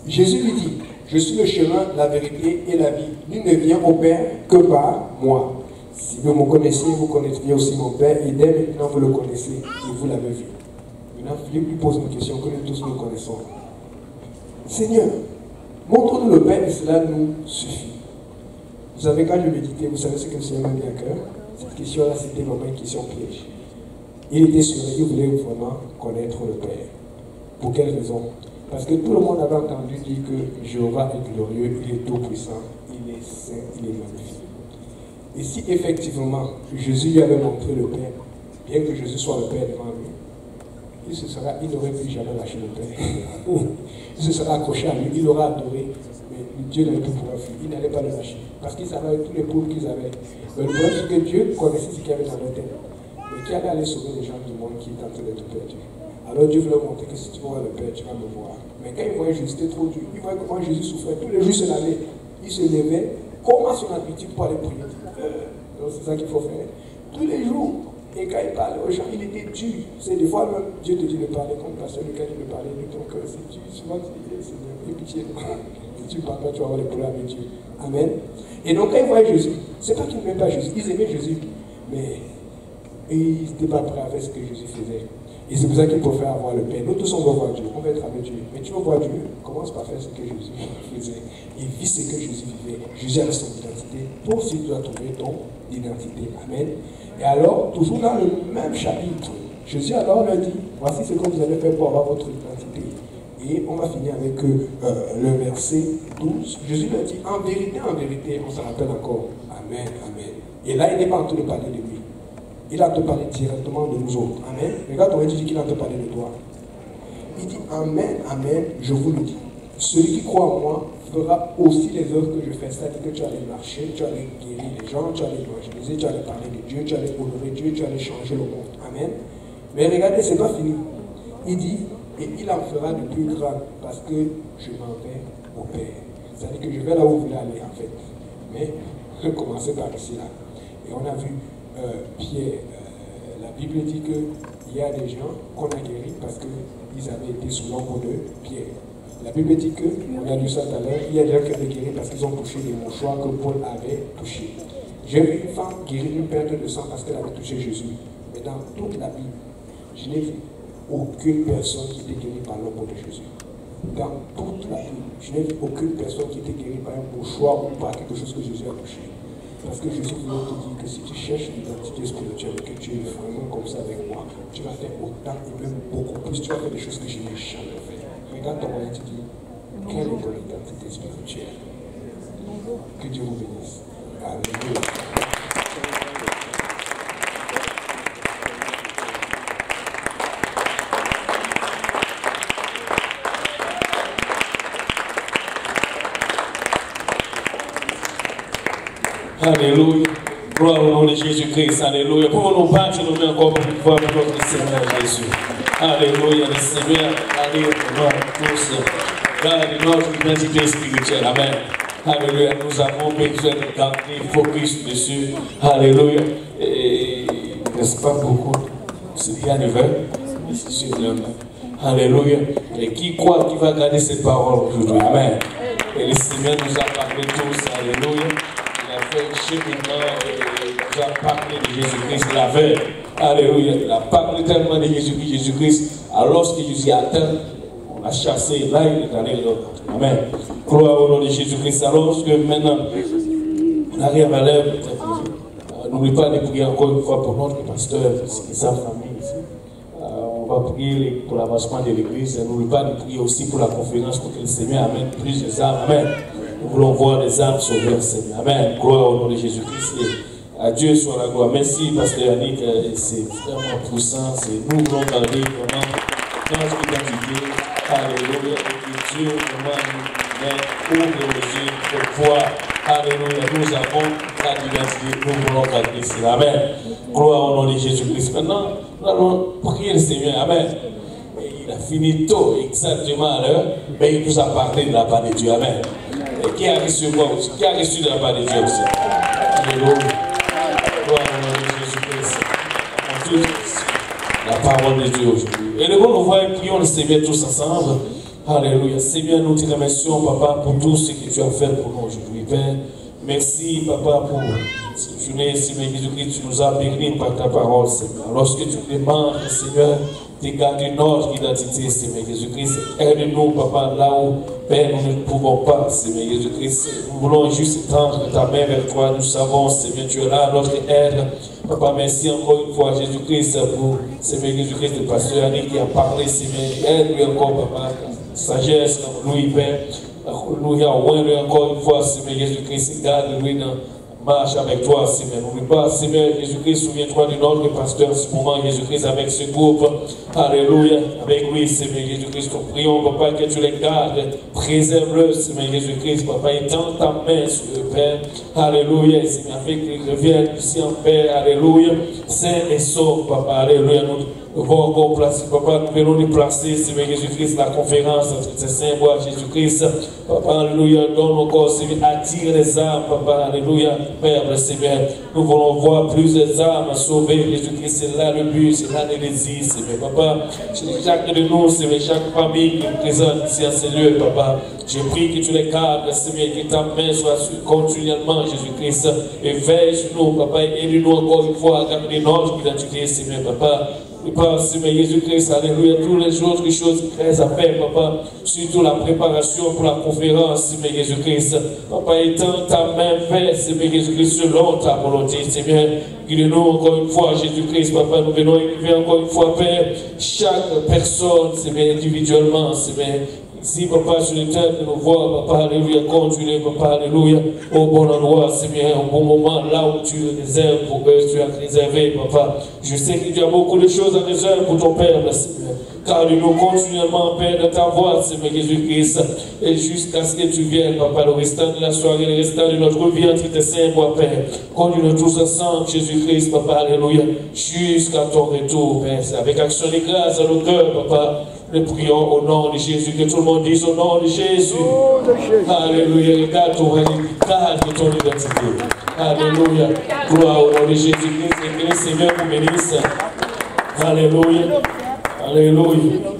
Jésus lui dit, je suis le chemin, la vérité et la vie. Nul ne vient au Père que par moi. Si vous me connaissez, vous connaîtrez aussi mon Père. Et dès maintenant, vous le connaissez et vous l'avez vu. Maintenant, Philippe lui pose une question que nous tous nous connaissons. Seigneur, montre-nous le Père et cela nous suffit. Vous savez, quand je méditais, vous savez ce que le Seigneur m'a mis à cœur? Cette question-là, c'était vraiment une question piège. Il était sûr, il voulait vraiment connaître le Père. Pour quelle raison? Parce que tout le monde avait entendu dire que Jéhovah est glorieux, il est tout-puissant, il est saint, il est magnifique. Et si effectivement Jésus lui avait montré le Père, bien que Jésus soit le Père devant lui, il n'aurait plus jamais lâché le Père. Il se serait accroché à lui, il l'aurait adoré, mais Dieu n'avait tout pouvoir fuir, il n'allait pas le lâcher. Parce qu'il savait tous les pauvres qu'ils avaient. Mais le problème, c'est que Dieu connaissait ce qu'il y avait dans leur tête. Mais qui allait aller sauver les gens du monde qui étaient en train d'être perdus? Alors Dieu voulait montrer que si tu vois le Père, tu vas me voir. Mais quand il voyait Jésus, c'était trop dur. Il voyait comment Jésus souffrait. Tous les jours, il se lavait. Il se levait. Comment son habitude pour aller prier? Donc c'est ça qu'il faut faire. Tous les jours. Et quand il parlait aux gens, il était dur. C'est des fois même, Dieu te dit de parler comme pasteur, mais quand il me parlait de ton cœur, c'est dur. Souvent, tu dis, Seigneur, fais pitié. Si tu ne parles pas, tu vas avoir les problèmes avec Dieu. Amen. Et donc quand il voyait Jésus, c'est pas qu'ils n'aimaient pas Jésus. Ils aimaient Jésus. Mais ils n'étaient pas prêts à faire ce que Jésus faisait. Et c'est pour ça qu'il faut faire avoir le Père. Nous tous, on va voir Dieu. On va être avec Dieu. Mais tu veux voir Dieu, commence par faire ce que Jésus faisait. Il vit ce que Jésus vivait. Jésus avait son identité. Toi aussi, tu dois trouver ton identité. Amen. Et alors, toujours dans le même chapitre, Jésus alors leur dit, voici ce que vous allez faire pour avoir votre identité. Et on va finir avec le verset 12. Jésus leur dit, en vérité, on se rappelle encore. Amen, amen. Et là, il n'est pas en train de parler de lui. Il a te parlé directement de nous autres. Amen. Regarde, on dit qu'il a te parlé de toi. Il dit, amen, amen, je vous le dis. Celui qui croit en moi fera aussi les œuvres que je fais. C'est-à-dire que tu allais marcher, tu allais guérir les gens, tu allais évangéliser, tu allais parler de Dieu, tu allais honorer Dieu, tu allais changer le monde. Amen. Mais regardez, ce n'est pas fini. Il dit, et il en fera de plus grand parce que je m'en vais au Père. C'est-à-dire que je vais là où vous voulez aller en fait. Mais je vais commencer par ici là. Et on a vu Pierre, la Bible dit qu'il y a des gens qu'on a guéris parce qu'ils avaient été sous l'ombre de Pierre. La Bible dit que, on a lu ça tout à l'heure, il y a des gens qui ont été guéris parce qu'ils ont touché les mouchoirs que Paul avait touchés. J'ai vu une femme guérir d'une perte de sang parce qu'elle avait touché Jésus. Mais dans toute la Bible, je n'ai vu aucune personne qui était guérie par l'ombre de Jésus. Dans toute la Bible, je n'ai vu aucune personne qui était guérie par un mouchoir ou par quelque chose que Jésus a touché. Parce que Jésus voulait te dire que si tu cherches l'identité spirituelle, que tu es vraiment comme ça avec moi, tu vas faire autant et même beaucoup plus. Tu vas faire des choses que je n'ai jamais fait. Regarde ton moyen, tu dis, quelle est ton identité spirituelle? Que Dieu vous bénisse. Alléluia.
Alléluia. Gloire au nom de Jésus-Christ. Alléluia. Pour nous battre, nous mettons encore une fois pour notre Seigneur Jésus. Alléluia. Le Seigneur, alléluia. Tous. Garde notre identité spirituelle. Amen. Alléluia. Nous avons besoin de garder focus dessus. Alléluia. Et il ne reste pas beaucoup. C'est bien le verre. C'est sûr. Alléluia. Et qui croit qui va garder ces paroles aujourd'hui? Amen. Et le Seigneur nous a parlé tous. Alléluia. Il a fait un cheminement et nous a parlé de Jésus-Christ la veille. Alléluia. Il a parlé tellement de Jésus-Christ. Alors que Jésus a atteint, on a chassé. Là, il est allé l'autre. Amen. Gloire au nom de Jésus-Christ. Alors que maintenant, on arrive à l'heure. N'oublie pas de prier encore une fois pour notre pasteur et sa famille ici. On va prier pour l'avancement de l'église. N'oublie pas de prier aussi pour la conférence pour que le Seigneur amène plus de âmes. Amen. Nous voulons voir des âmes sauvées, Seigneur. Amen. Gloire au nom de Jésus-Christ. À Dieu soit la gloire. Merci, Pasteur Yannick. C'est vraiment poussant. Nous voulons garder vraiment notre identité. Alléluia. Et que Dieu vraiment nous ouvre les yeux pour voir. Alléluia. Nous avons la identité. Nous voulons garder cela. Amen. Gloire au nom de Jésus-Christ. Maintenant, nous allons prier le Seigneur. Amen. Et il a fini tôt, exactement à l'heure, mais il nous a parlé de la part de Dieu. Amen. Et qui a reçu quoi aussi? Qui a reçu de la part de Dieu aussi? Alléluia. Gloire au nom de Jésus-Christ. La parole de Dieu aujourd'hui. Et le bon, nous voyons, prions le Seigneur tous ensemble. Alléluia. Seigneur, nous te remercions, Papa, pour tout ce que tu as fait pour nous aujourd'hui. Père, merci, Papa, pour cette journée, Seigneur Jésus-Christ, tu nous as bénis par ta parole, Seigneur. Lorsque tu demandes, Seigneur, de garder notre identité, Seigneur Jésus-Christ, aide-nous, Papa, là où, Père, nous ne pouvons pas, Seigneur Jésus-Christ. Nous voulons juste tendre ta main vers toi. Nous savons, Seigneur, tu es là, notre aide. Papa, merci encore une fois, Jésus-Christ, pour Seigneur Jésus-Christ, le pasteur Yannick qui a parlé, Seigneur. Aide-lui encore, Papa, sagesse, lui, Père. Alléluia, ouvre-lui encore une fois, Seigneur Jésus-Christ, garde-lui dans marche avec toi, Seigneur. N'oublie pas, Seigneur Jésus-Christ, souviens-toi de notre pasteur en ce moment, Jésus-Christ, avec ce groupe. Alléluia, avec lui, Seigneur Jésus-Christ. Nous prions, Papa, que tu les gardes, préserve-le, Seigneur Jésus-Christ, Papa, étends ta main sur le Père. Alléluia, Seigneur, afin qu'il revienne ici en paix. Alléluia, saint et sauf, Papa. Alléluia, nous voulons encore placer, Papa, nous voulons déplacer, Seigneur Jésus-Christ, la conférence entre ces saints bois, Jésus-Christ. Papa, Alléluia, donne encore, Seigneur, attire les âmes, Papa, Alléluia, Père, le Seigneur. Nous voulons voir plus d'âmes sauvées, Jésus-Christ, c'est là le but, c'est là le désir, Seigneur, Papa. Chaque de nous, Seigneur, chaque famille qui est présente ici à ces lieux, Papa. Je prie que tu les gardes, Seigneur, que ta main soit continuellement, Jésus-Christ, et veille sur nous, Papa, et aide-nous encore une fois à garder notre identité, Seigneur, Papa. Et par Seigneur Jésus-Christ, alléluia, toutes les autres choses qui restent à faire, Papa, surtout la préparation pour la conférence, Seigneur Jésus-Christ. Papa, étends ta main vers Seigneur Jésus-Christ selon ta volonté, Seigneur. Guide-nous encore une fois, Jésus-Christ, Papa, nous venons élever encore une fois, Père, chaque personne, Seigneur, individuellement, Seigneur. Ici, Papa, sur le terre, de nous voir, Papa, alléluia, conduire, Papa, alléluia, au bon endroit, Seigneur, au bon moment, là où tu réserves pour eux, tu as réservé, Papa. Je sais qu'il y a beaucoup de choses à réserver pour ton Père, Seigneur. Car nous continuellement, Père, de ta voix, Seigneur Jésus-Christ, et jusqu'à ce que tu viennes, Papa, le restant de la soirée, le restant de notre vie entre tes saints bois, Père. Conduis-nous tous ensemble, Jésus-Christ, Papa, alléluia, jusqu'à ton retour, Père. C'est avec action de grâce à nos cœurs, Papa. Nous prions au nom de Jésus, que tout le monde dise au nom de Jésus. Alléluia, regarde ton garde ton identité. Alléluia, gloire au nom de Jésus-Christ, et que le Seigneur vous bénisse. Alléluia, alléluia.